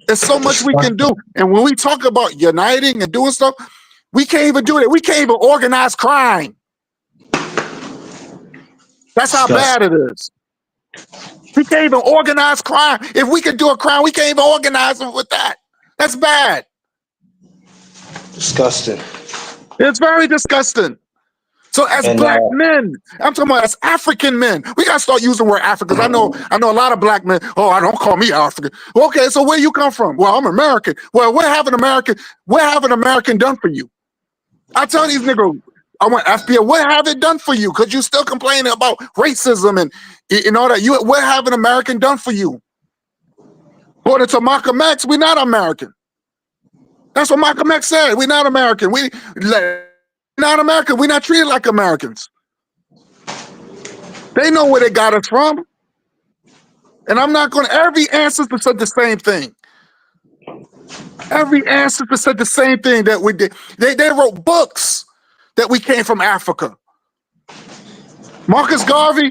There's so much we can do. And when we talk about uniting and doing stuff, we can't even do it. We can't even organize crime. That's how bad it is. We can't even organize crime. If we could do a crime, we can't even organize it with that. That's bad. Disgusting. It's very disgusting. So as black men, I'm talking about as African men, we gotta start using the word African. I know a lot of black men. Oh, I don't call me African. Well, okay, so where you come from? Well, I'm American. Well, what have an American done for you? I tell these niggas, I want FBI. What have it done for you? Because you still complaining about racism and all that. What have an American done for you? According to Malcolm X, we're not American. That's what Malcolm X said. We're not American. We're not American. We're not treated like Americans. They know where they got us from. And I'm not going to, every ancestor said the same thing. Every ancestor said the same thing that we did. They wrote books that we came from Africa. Marcus Garvey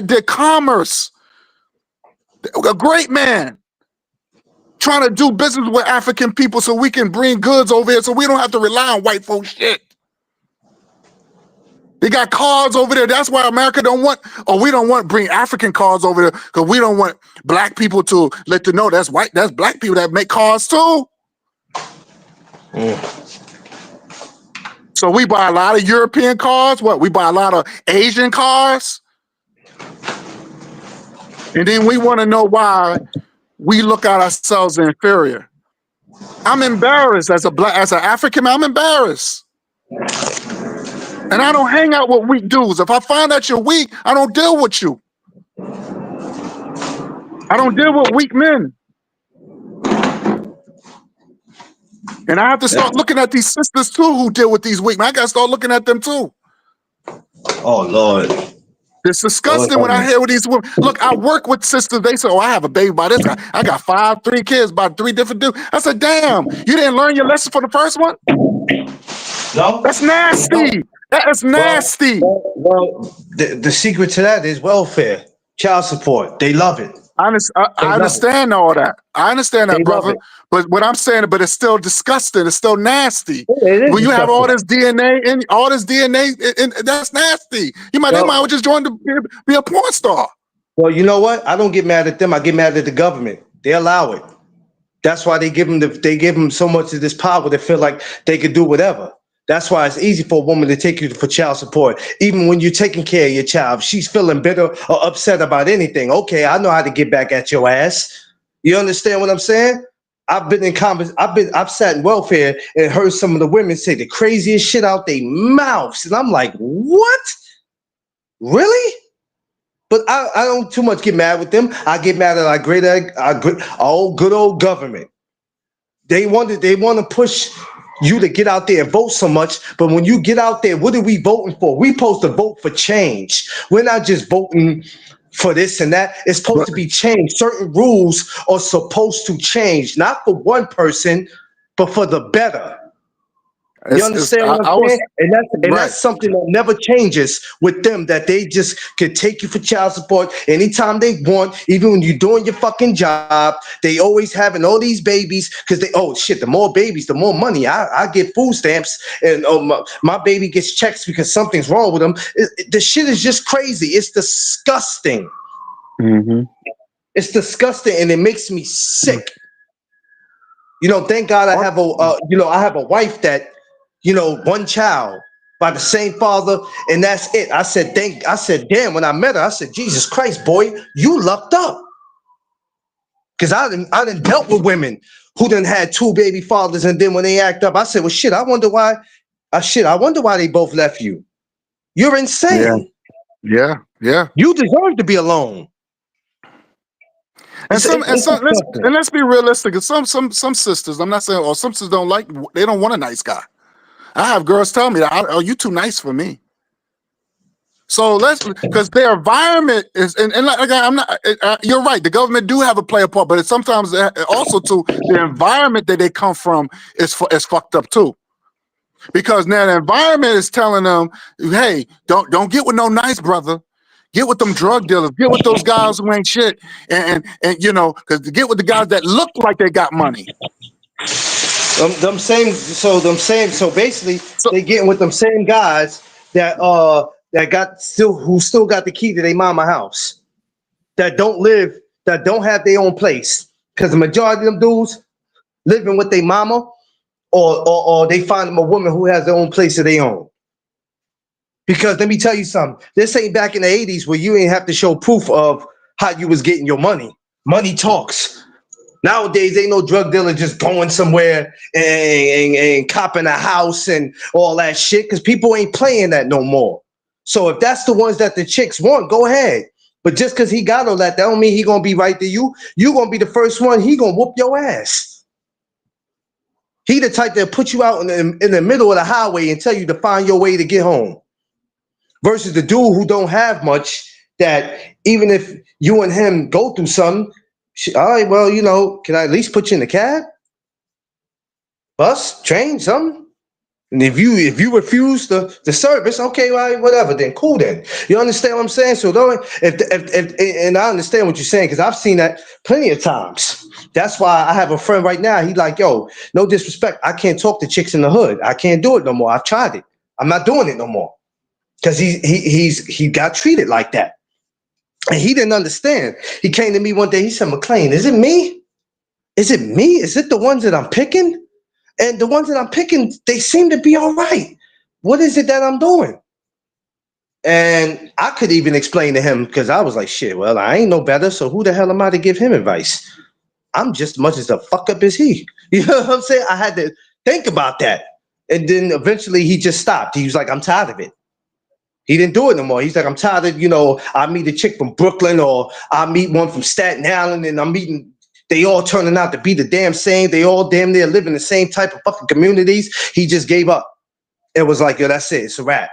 did commerce. A great man. Trying to do business with African people so we can bring goods over here so we don't have to rely on white folks shit. They got cars over there. That's why America we don't want to bring African cars over there because we don't want black people to let them know that's black people that make cars too. So we buy a lot of European cars. We buy a lot of Asian cars. And then we want to know why we look at ourselves as inferior. I'm embarrassed as an African man. I'm embarrassed. And I don't hang out with weak dudes. If I find out you're weak, I don't deal with you. I don't deal with weak men. And I have to start looking at these sisters too who deal with these weak men. I got to start looking at them too. Oh, Lord. It's disgusting when I hear with these women. Look, I work with sisters. They say, "Oh, I have a baby by this guy. I got 3 kids by 3 different dudes." I said, "Damn, you didn't learn your lesson for the first one? No, That's nasty. That is nasty." Well, the secret to that is welfare, child support. They love it. I They love it. understand all that. I understand that, They love brother. it. But what I'm saying, but it's still disgusting. It's still nasty. It is When you have all disgusting. this DNA and all this DNA, and that's nasty. They might well just join to be a porn star. Well, you know what? I don't get mad at them. I get mad at the government. They allow it. That's why they give them so much of this power. They feel like they could do whatever. That's why it's easy for a woman to take you for child support. Even when you're taking care of your child, if she's feeling bitter or upset about anything. Okay, I know how to get back at your ass. You understand what I'm saying? I've been in I've sat in welfare and heard some of the women say the craziest shit out their mouths. And I'm like, what? Really? But I don't too much get mad with them. I get mad at our good old government. They want to push you to get out there and vote so much, but when you get out there, what are we voting for? We supposed to vote for change. We're not just voting for this and that. It's supposed to be changed. Certain rules are supposed to change, not for one person, but for the better. You understand what I'm saying? And that's something that never changes with them, that they just can take you for child support anytime they want, even when you're doing your fucking job. They always having all these babies because the more babies, the more money. I get food stamps and my baby gets checks because something's wrong with them. The shit is just crazy. It's disgusting. Mm-hmm. It's disgusting and it makes me sick. You know, thank God I have I have a wife that, one child by the same father, and that's it. I said, damn, when I met her, I said, Jesus Christ, boy, you lucked up. Because I done dealt with women who done had 2 baby fathers, and then when they act up, I said, well, shit, I wonder why they both left you. You're insane. Yeah. You deserve to be alone. Let's be realistic. Some sisters, I'm not saying, some sisters they don't want a nice guy. I have girls tell me that, "Oh, you too nice for me." So because their environment is, and like I'm not. You're right. The government do have a play a part, but it's sometimes also too the environment that they come from is fucked up too. Because now the environment is telling them, "Hey, don't get with no nice brother. Get with them drug dealers. Get with those guys who ain't shit, and because get with the guys that look like they got money." So basically they getting with them same guys that who still got the key to their mama house, that don't have their own place, because the majority of them dudes living with their mama, or they find them a woman who has their own place of their own. Because let me tell you something, this ain't back in the 80s where you ain't have to show proof of how you was getting your money. Money talks. Nowadays, ain't no drug dealer just going somewhere and copping a house and all that shit, because people ain't playing that no more. So if that's the ones that the chicks want, go ahead. But just because he got all that don't mean he gonna be right to you. You gonna be the first one. He gonna whoop your ass. He the type that put you out in the middle of the highway and tell you to find your way to get home. Versus the dude who don't have much, that even if you and him go through something, all right, well, can I at least put you in the cab? Bus, train, something? And if you refuse the service, okay, well, whatever, then cool then. You understand what I'm saying? So and I understand what you're saying, because I've seen that plenty of times. That's why I have a friend right now. He's like, yo, no disrespect, I can't talk to chicks in the hood. I can't do it no more. I've tried it. I'm not doing it no more. Because he got treated like that. And he didn't understand. He came to me one day. He said, McLean, is it me? Is it me? Is it the ones that I'm picking? And the ones that I'm picking, they seem to be all right. What is it that I'm doing? And I could even explain to him, because I was like, shit, well, I ain't no better, so who the hell am I to give him advice? I'm just as much as a fuck up as he. You know what I'm saying? I had to think about that. And then eventually he just stopped. He was like, I'm tired of it. He didn't do it no more. He's like, I'm tired of, I meet a chick from Brooklyn, or I meet one from Staten Island, and they all turning out to be the damn same. They all damn near live in the same type of fucking communities. He just gave up. It was like, yo, that's it. It's a wrap.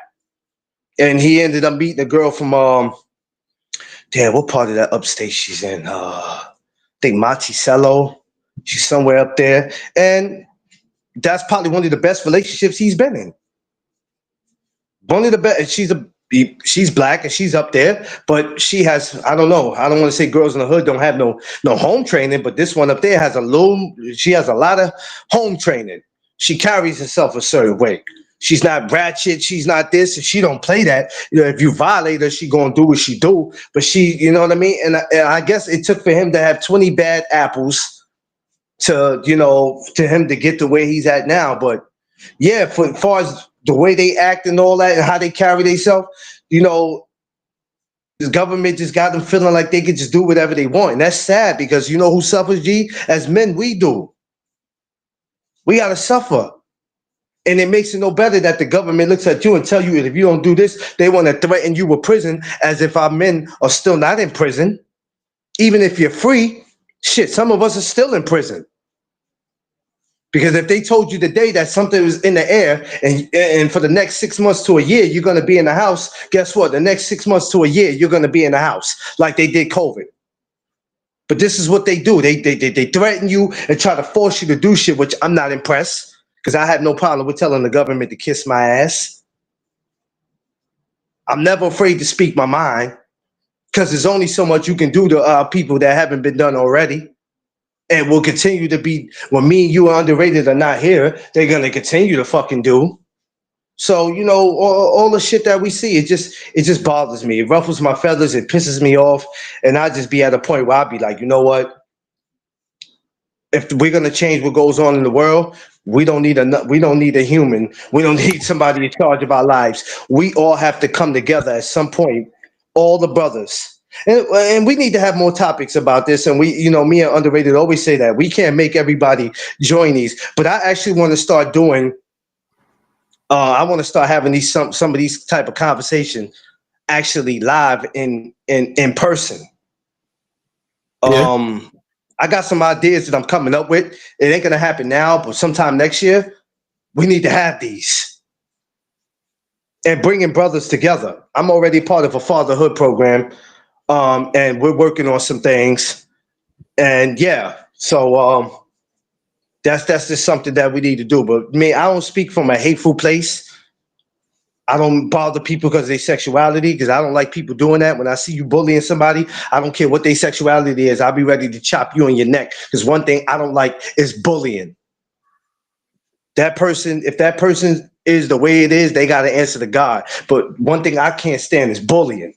and he ended up meeting a girl from damn, what part of that upstate she's in? I think Monticello. She's somewhere up there, and that's probably one of the best relationships he's been in. One of the best. She's black and she's up there, but she has, I don't know. I don't want to say girls in the hood don't have no home training, but this one up there has she has a lot of home training. She carries herself a certain way. She's not ratchet. She's not this. And she don't play that. You know, if you violate her, she gonna do what she do. But she, you know what I mean? And I guess it took for him to have 20 bad apples to, to him to get to where he's at now. But yeah, for as far as the way they act and all that and how they carry themselves, this government just got them feeling like they could just do whatever they want. And that's sad because you know who suffers, G? As men, we do. We got to suffer. And it makes it no better that the government looks at you and tell you that if you don't do this, they want to threaten you with prison, as if our men are still not in prison. Even if you're free, shit, some of us are still in prison. Because if they told you today that something was in the air and for the next 6 months to a year, you're going to be in the house, guess what? The next 6 months to a year, you're going to be in the house like they did COVID. But this is what they do. They threaten you and try to force you to do shit, which I'm not impressed because I have no problem with telling the government to kiss my ass. I'm never afraid to speak my mind because there's only so much you can do to people that haven't been done already. And will continue to be, when me and you are underrated or not here, they're going to continue to fucking do. So, all the shit that we see, it just bothers me. It ruffles my feathers. It pisses me off. And I just be at a point where I'll be like, you know what? If we're going to change what goes on in the world, we don't need a human. We don't need somebody in charge of our lives. We all have to come together at some point, all the brothers. And we need to have more topics about this. And me and Underrated always say that we can't make everybody join these. But I actually want to start doing. I want to start having some of these type of conversation actually live in person. Yeah. I got some ideas that I'm coming up with. It ain't gonna happen now, but sometime next year, we need to have these and bringing brothers together. I'm already part of a fatherhood program. And we're working on some things, and yeah, so that's just something that we need to do. But me, I don't speak from a hateful place. I don't bother people because of their sexuality, because I don't like people doing that. When I see you bullying somebody, I don't care what their sexuality is. I'll be ready to chop you on your neck. Because one thing I don't like is bullying. If that person is the way it is, they got to answer to God. But one thing I can't stand is bullying.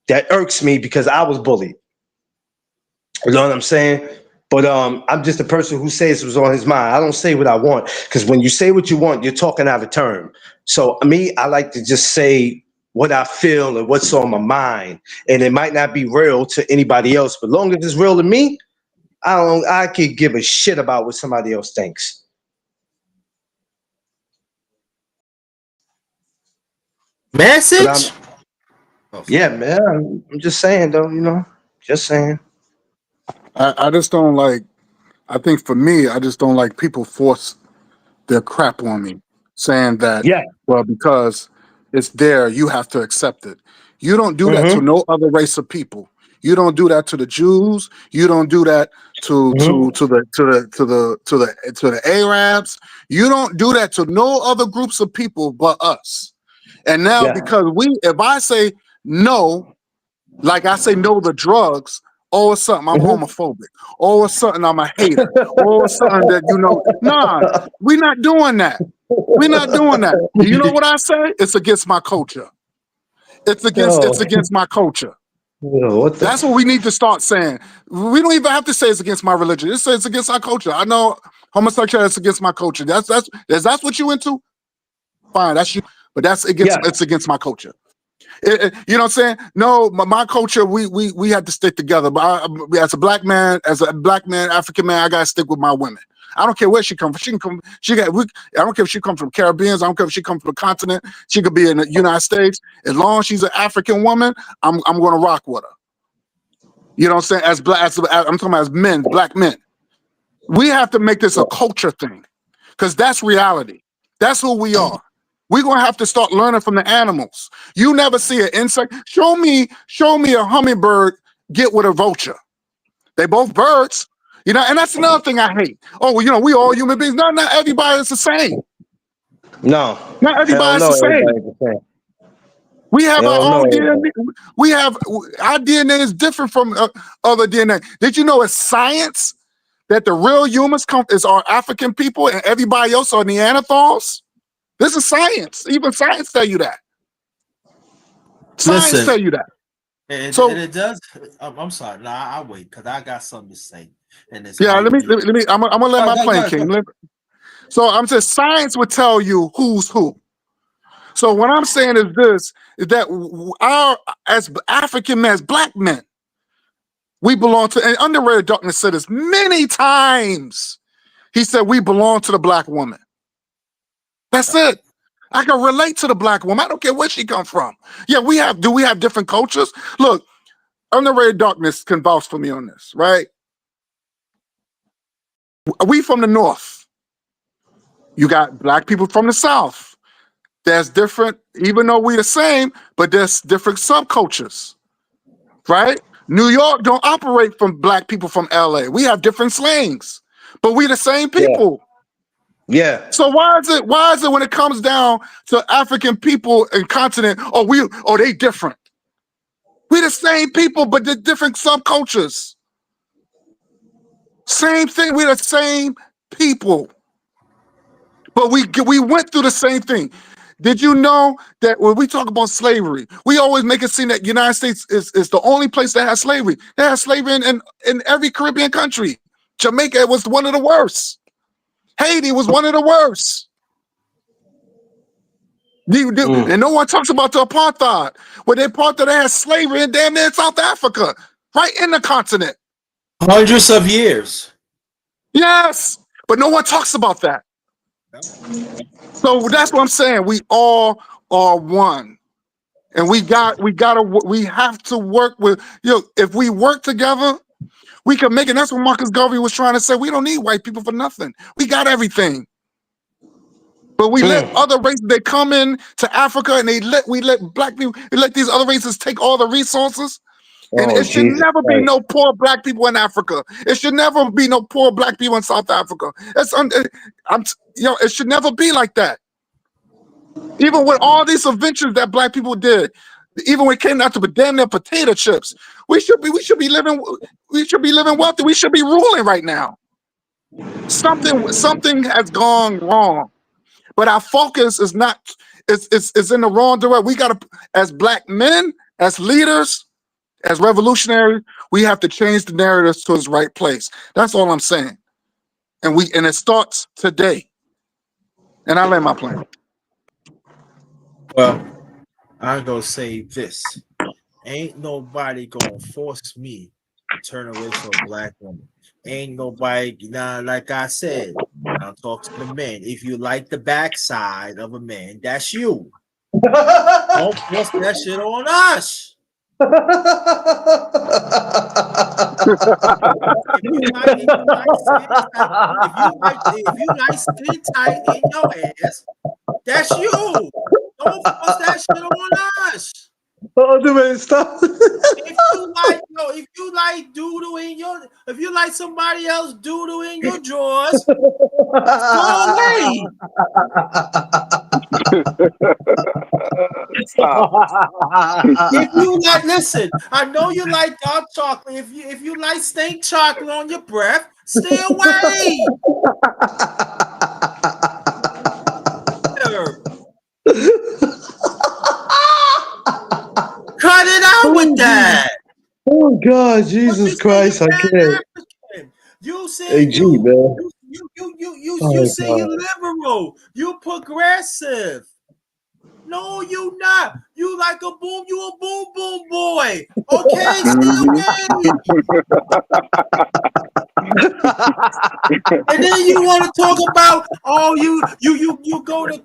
That irks me because I was bullied. You know what I'm saying? But I'm just a person who says what's on his mind. I don't say what I want because when you say what you want, you're talking out of turn. So me, I like to just say what I feel and what's on my mind. And it might not be real to anybody else, but long as it's real to me, I could give a shit about what somebody else thinks. Message? Yeah, man. I'm just saying though, just saying. I just don't like. I think for me, I just don't like people force their crap on me, saying that, Yeah. well, because it's there, you have to accept it. You don't do that to no other race of people. You don't do that to the Jews. You don't do that to the Arabs. You don't do that to no other groups of people but us. And now because if I say no, like I say no to drugs, or something I'm homophobic, or something I'm a hater, or something that nah, we're not doing that. We're not doing that. You know what I say? It's against my culture. It's against my culture. That's what we need to start saying. We don't even have to say it's against my religion. Just say it's against our culture. I know homosexuality is against my culture. That's what you into? Fine, that's you. But it's against my culture. You know what I'm saying? No, my culture, we have to stick together. But as a black man, African man, I gotta stick with my women. I don't care where she comes from. I don't care if she comes from Caribbeans. I don't care if she comes from the continent. She could be in the United States. As long as she's an African woman, I'm gonna rock with her. You know what I'm saying? I'm talking about as men, black men. We have to make this a culture thing, because that's reality. That's who we are. We're gonna have to start learning from the animals. You never see an insect. Show me a hummingbird get with a vulture. They both birds, you know, and that's another thing I hate. Oh, well, you know, we all human beings. No, not everybody is the same. No, Not hell everybody's no, the same. everybody's the same. We have our Hell no, own everybody. DNA. We have our DNA is different from other DNA. Did you know it's science that the real humans is our African people and everybody else are Neanderthals? This is science. Even science tell you that. Science Listen, tell you that. and So it does. I'm sorry. Nah, I'll wait because I got something to say. And it's yeah, might let me. be. I'm gonna let my Go, plane go, king. go. So I'm saying science would tell you who's who. So what I'm saying is this: is that our as African men, as black men, we belong to. And Underrated Darkness said this many times. He said we belong to the black woman. That's it. I can relate to the black woman. I don't care where she come from. Yeah, we have. Do we have different cultures? Look, Underrated Darkness can vouch for me on this, right? We from the North. You got black people from the South. There's different, even though we the same, but there's different subcultures, right? New York don't operate from black people from LA. We have different slangs, but we the same people. Yeah. So why is it when it comes down to African people and continent, they different? We the same people, but the different subcultures. Same thing, we the same people. But we went through the same thing. Did you know that when we talk about slavery, we always make it seem that the United States is the only place that has slavery. They have slavery in every Caribbean country. Jamaica was one of the worst. Haiti was one of the worst. And no one talks about the apartheid. Where they had slavery in damn near South Africa, right in the continent. Hundreds of years. Yes, but no one talks about that. So that's what I'm saying. We all are one, and we have to work with. If we work together, we can make it. That's what Marcus Garvey was trying to say. We don't need white people for nothing. We got everything. But we let other races, they come in to Africa and we let black people, we let these other races take all the resources. And it should never be no poor black people in Africa. It should never be no poor black people in South Africa. It should never be like that. Even with all these inventions that black people did, even when it came down to damn near potato chips, we should be living wealthy. We should be ruling right now. Something has gone wrong. But our focus is not, it's in the wrong direction. We got to, as black men, as leaders, as revolutionaries, we have to change the narrative to its right place. That's all I'm saying. And it starts today. And I land my plane. Well, I'm gonna say this. Ain't nobody gonna force me to turn away from a black woman. Ain't nobody, like I said, I'll talk to the men. If you like the backside of a man, that's you. Don't force that shit on us. If you like skin tight in your ass, that's you. Don't force that shit on us. Stop. If you like doodle in your, if you like somebody else doodle in your drawers, go away. If you like, listen, I know you like dark chocolate. If you like stink chocolate on your breath, stay away. Cut it out with that. Oh God, Jesus Christ, I can't. You say hey, G, man. You say you're liberal. You progressive. No, you not. You like a boom. You a boom boom boy. Okay, stay away. And then you want to talk about you go to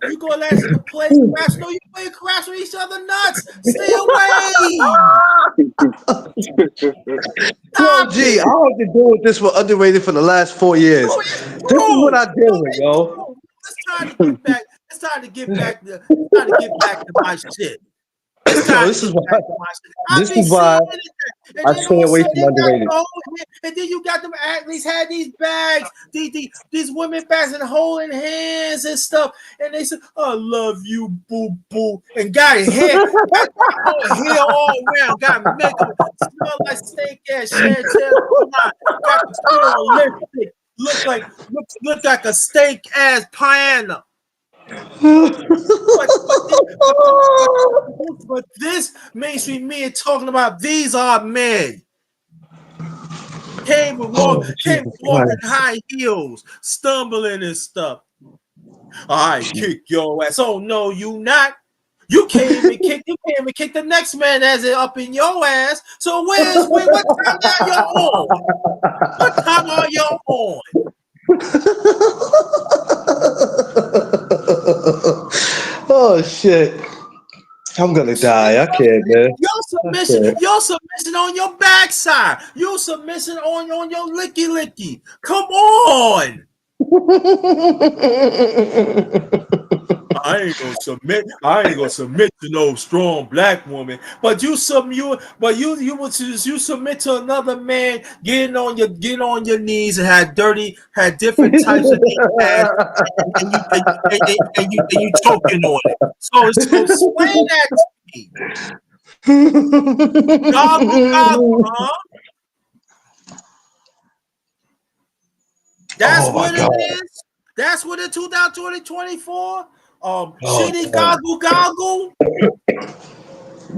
play crash. No, you play crash with each other nuts. Stay away. Yo, G, I have to deal with this for Underrated for the last 4 years. This is what I deal with, yo. Let's try to get back. It's time to get back to my shit. It's Yo, time this to is get why. back to my shit. I This be is why seeing it, and I then stay all of a away sudden from you got underrated. and then you got them at least had these bags, these women bags and holding hands and stuff, and they said, "I love you, boo boo," and got hair all around, got makeup, smell like steak ass, shed got to put on lipstick, look like a steak ass piano. But this mainstream media talking about these are men. Came Oh, walking Jesus high heels, stumbling and stuff. I kick your ass. Oh no, you not. You can't even kick the next man as it up in your ass. So what time are you on? What time are you on? Oh shit. I'm gonna die. I can't, man. Your submission on your backside. Your submission on your licky. Come on. I ain't gonna submit to no strong black woman. But you submit to another man getting on your knees and had different types of ass, and you choking on it. So explain that to me. Goggle, huh? That's Oh my what it god. is. That's what it 2024. Oh, Shitty damn. goggle.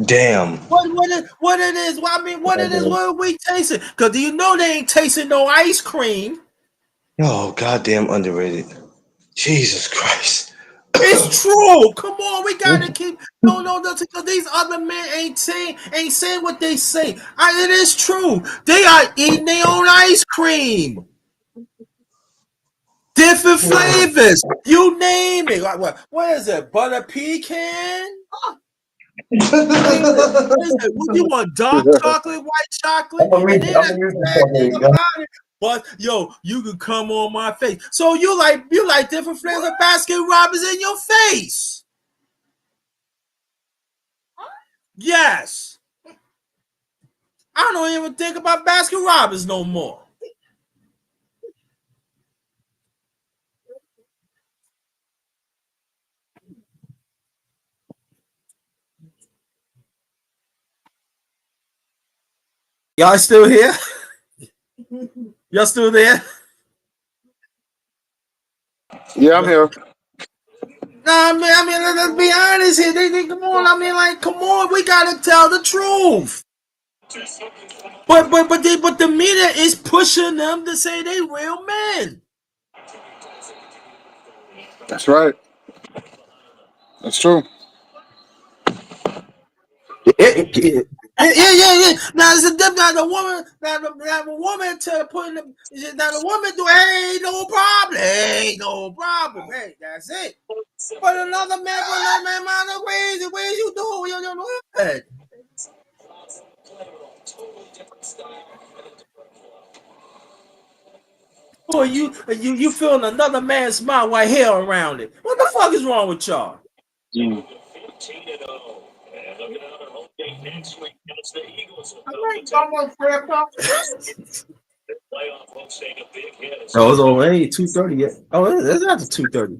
Damn. What it is? Well, I mean, what it is? What are we tasting? Because do you know they ain't tasting no ice cream? Oh, goddamn underrated. Jesus Christ. It's true. Come on, we gotta keep. No, because these other men ain't saying what they say. It is true. They are eating their own ice cream. Different flavors. You name it. Like what is it? Butter pecan? What is it? What you want? Dark chocolate, white chocolate? And then that's the sad thing about it. But yo, you can come on my face. So you like different flavors of Baskin Robbins in your face. Yes. I don't even think about Baskin Robbins no more. Y'all still here? Y'all still there? Yeah, I'm here. Nah, I mean, let's be honest here. They come on. I mean, like, come on. We gotta tell the truth. But the media is pushing them to say they real men. That's right. That's true. Yeah. Now it's a difference. Now the woman to put in now the woman do ain't no problem. Hey, that's it. But another man, the ways you do it, you don't know what. Or you feeling another man's smile while hair around it. What the fuck is wrong with y'all? Oh, it's over. Ain't 2:30 yet. Oh, it's not the 2:30.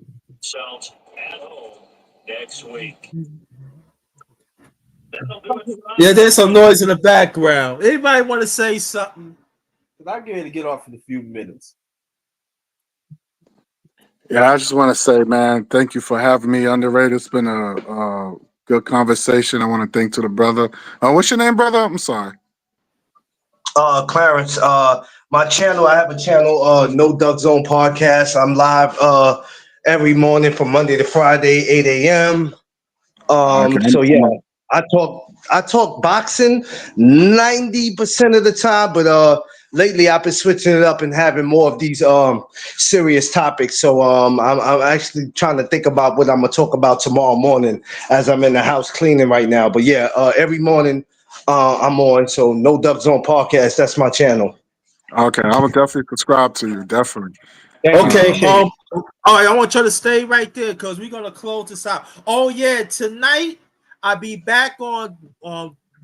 Yeah, there's some noise in the background. Anybody want to say something? Because I'm going to get off in a few minutes. Yeah, I just want to say, man, thank you for having me. Underrated. It's been a good conversation. I want to thank to the brother. What's your name, brother? I'm sorry. Clarence, my channel, I have a channel, No Duck Zone Podcast. I'm live every morning from Monday to Friday, 8 a.m. Okay. So yeah, I talk boxing 90% of the time, but lately I've been switching it up and having more of these serious topics. So I'm actually trying to think about what I'm gonna talk about tomorrow morning as I'm in the house cleaning right now. But yeah, every morning I'm on. So No Duck Zone Podcast, that's my channel. Okay, I will definitely subscribe to you. Definitely. Thank you. Okay. Appreciate it. All right. I want you to stay right there because we're gonna close this out. Oh yeah, tonight I'll be back on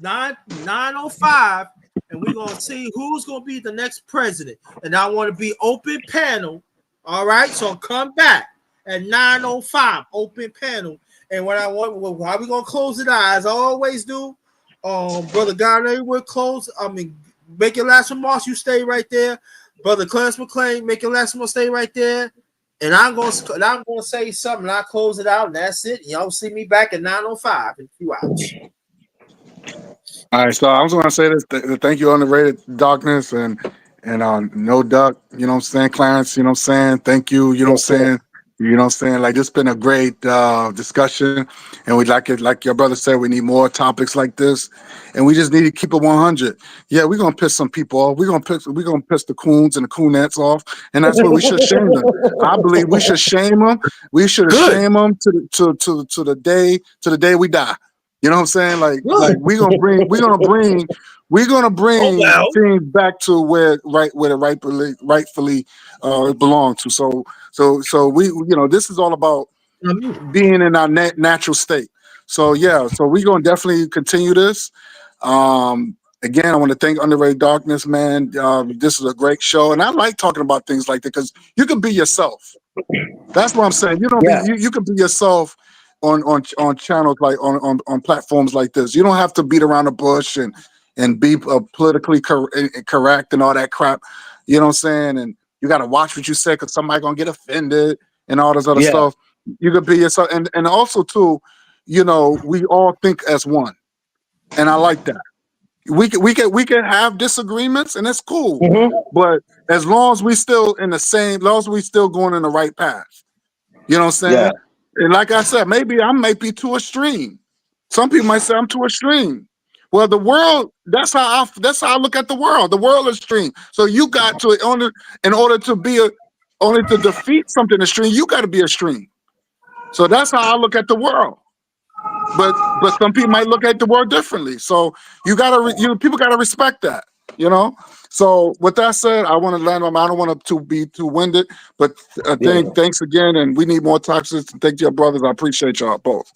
9:05, and we're gonna see who's gonna be the next president. And I want to be open panel. All right. So come back at 9:05, open panel. And what I want, how we gonna close it out as I always do. Brother Garner will close. I mean, make your last remarks. You stay right there. Brother Clarence McClain, make your last remarks. Stay right there. And I'm gonna say something. And I'll close it out. And that's it. Y'all see me back at 9:05 in a few hours. All right, so I was going to say this. Thank you, Underrated Darkness, and No Duck. You know what I'm saying, Clarence. You know what I'm saying. Thank you. You know what I'm saying. You know what I'm saying. Like, this been a great discussion, and we'd like it. Like your brother said, we need more topics like this, and we just need to keep it 100. Yeah, we're gonna piss some people off. We're gonna piss the coons and the coonettes off, and that's what we should shame them. I believe we should shame them. We should shame them to the day we die. You know what I'm saying? Like we're gonna bring things back to where it rightfully belong to. So we, this is all about being in our natural state. So yeah, so we're gonna definitely continue this. Again, I want to thank Underrated Darkness, man. This is a great show, and I like talking about things like that because you can be yourself. That's what I'm saying. You can be yourself on channels like on platforms like this. You don't have to beat around the bush and be politically correct and all that crap. You know what I'm saying? And you got to watch what you say because somebody gonna get offended and all this other stuff. You could be yourself, and also too, we all think as one, and I like that. We can have disagreements, and it's cool. But as long as we still in the same, as long as we still going in the right path, you know what I'm saying? Yeah. And like I said, maybe I might be too extreme. Some people might say I'm too extreme. Well, the world, that's how I look at the world. The world is extreme. So you got to in order to defeat something extreme, you got to be extreme. So that's how I look at the world. But some people might look at the world differently. So people gotta respect that, So with that said, I want to land on. I don't want to be too winded, but thanks again, and we need more toxins. Thank your brothers. I appreciate y'all both.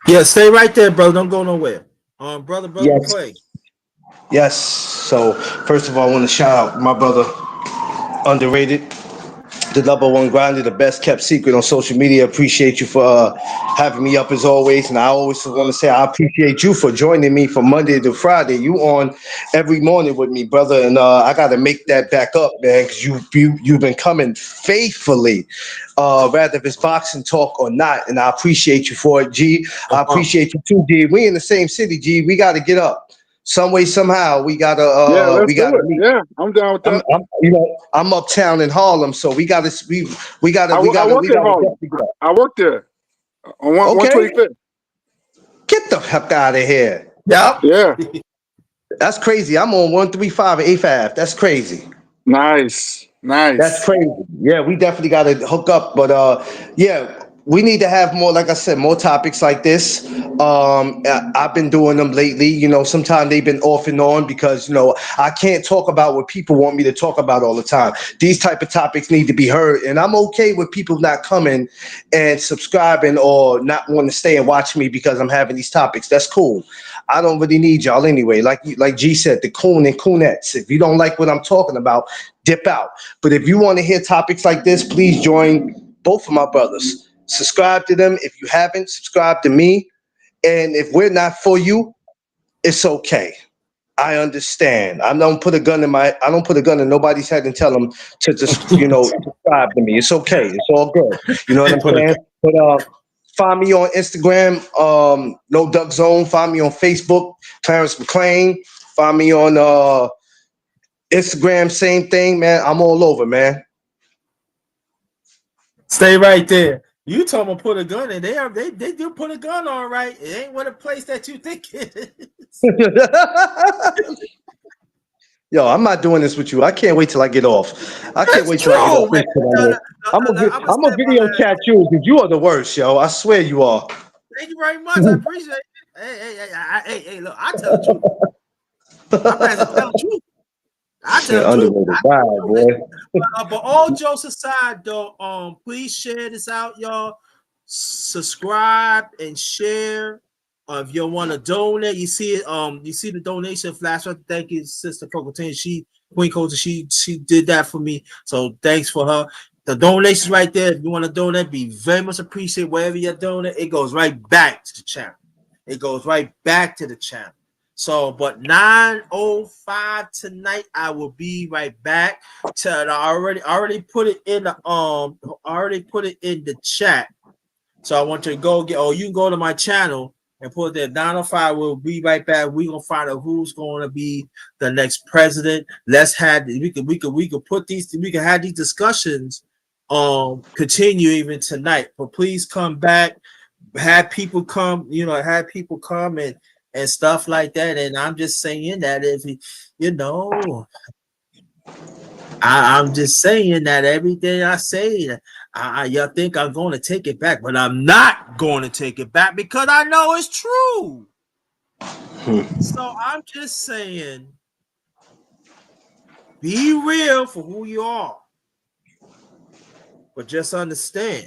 Yeah, stay right there, brother. Don't go nowhere. Brother McClain. Yes. So first of all, I want to shout out my brother, Underrated, the #1 grinder, the best kept secret on social media. Appreciate you for having me up as always. And I always want to say I appreciate you for joining me from Monday to Friday. You on every morning with me, brother. And I got to make that back up, man, because you've been coming faithfully, rather if it's boxing talk or not. And I appreciate you for it, G. I appreciate you too, G. We in the same city, G. We got to get up. Some way, somehow, we gotta. Yeah, I'm down with that. I'm uptown in Harlem, so we gotta. I work there on 125th. Get the heck out of here! Yeah, that's crazy. I'm on 135 and 85. That's crazy. Nice. That's crazy. Yeah, we definitely gotta hook up, but we need to have more, like I said, more topics like this. I've been doing them lately. Sometimes they've been off and on because, I can't talk about what people want me to talk about all the time. These type of topics need to be heard. And I'm okay with people not coming and subscribing or not wanting to stay and watch me because I'm having these topics. That's cool. I don't really need y'all anyway. Like G said, the coon and coonettes. If you don't like what I'm talking about, dip out. But if you want to hear topics like this, please join both of my brothers. Subscribe to them. If you haven't, subscribe to me. And if we're not for you, it's okay. I understand. I don't put a gun in nobody's head and tell them to just, subscribe to me. It's okay. It's all good. You know what I'm saying? But find me on Instagram, No Duck Zone. Find me on Facebook, Clarence McClain. Find me on Instagram, same thing, man. I'm all over, man. Stay right there. You told them to put a gun in. They do put a gun on, right? It ain't what a place that you think it is. Yo, I'm not doing this with you. I can't wait till I get off. I can't wait till I get off. I'm gonna video chat you because you are the worst, yo. I swear you are. Thank you very much. I appreciate it. Hey, look, I tell the truth. I'm going to tell the truth. I tell Shit, the truth. underrated guy, boy. But all jokes aside, though, please share this out, y'all. Subscribe and share. If you want to donate, you see it. You see the donation flash. Thank you, Sister Cocaine. Queen Coach, she did that for me. So thanks for her. The donations right there. If you want to donate, be very much appreciated. Wherever you donate, it goes right back to the channel. It goes right back to the channel. So, but 9:05 tonight, I will be right back. I already put it in the chat. So I want you to go get. Oh, you can go to my channel and put there. 9:05. We'll be right back. We're gonna find out who's going to be the next president. Let's have we could put these. We can have these discussions. Continue even tonight. But please come back. Have people come. Have people come and stuff like that. And I'm just saying that if I'm just saying that everything I say, y'all think I'm going to take it back, but I'm not going to take it back because I know it's true. So I'm just saying, be real for who you are, but just understand,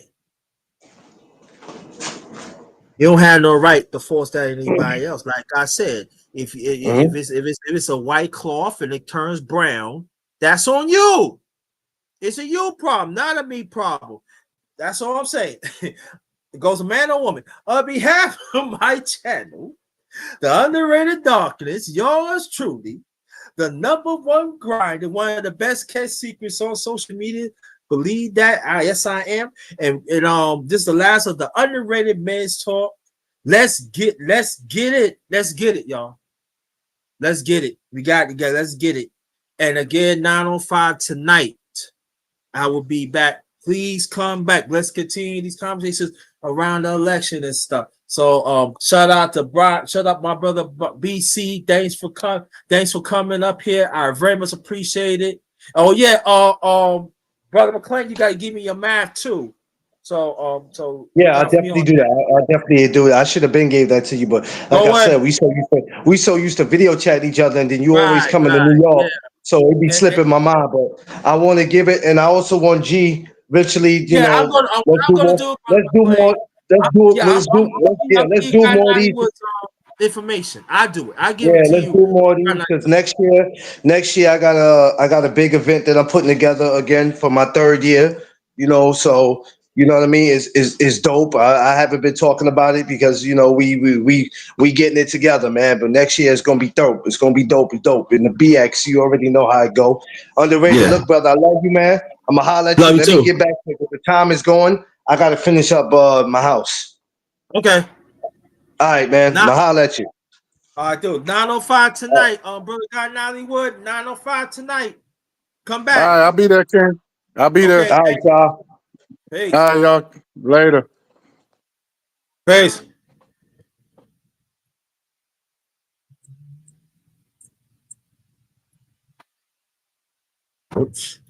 you don't have no right to force that on anybody else. Like I said, if it's a white cloth and it turns brown, that's on you. It's a you problem, not a me problem. That's all I'm saying. It goes a man or woman. On behalf of my channel, The Underrated Darkness, yours truly, the #1 grinder, one of the best kept secrets on social media. Believe that? Yes, I am. And this is the last of the Underrated Men's Talk. Let's get it. Let's get it, y'all. Let's get it. We got it. Let's get it. And again, 9:05 tonight. I will be back. Please come back. Let's continue these conversations around the election and stuff. So shout out to Brock, shout out my brother BC. Thanks for coming up here. I very much appreciate it. Oh yeah, brother McClain, you gotta give me your math too. So Yeah, I'll definitely do that. I'll definitely do it. I should have been gave that to you, but like I said, we so used to video chat each other, and then you always coming to New York, so it'd be slipping my mind. But I want to give it, and I also want G eventually. Let's do more. Let's do more. Let's do more of these. Information. I do it. I give Yeah, it to let's you. do more of these because next year I got a big event that I'm putting together again for my 3rd year. So you know what I mean. Is dope. I haven't been talking about it because we getting it together, man. But next year it's gonna be dope. It's gonna be dope. It's dope. In the BX, you already know how it go. Underrated. Yeah. Look, brother, I love you, man. I'm gonna holler at you. Love you Let too. me get back to it. The time is going. I gotta finish up my house. Okay. All right, man. I'll holler at you. All right, dude. 9:05 tonight. Brother God Nollywood, 9:05 tonight. Come back. All right, I'll be there, Ken. I'll be there. All right, y'all. Peace. All right, y'all. Later. Peace. Oops.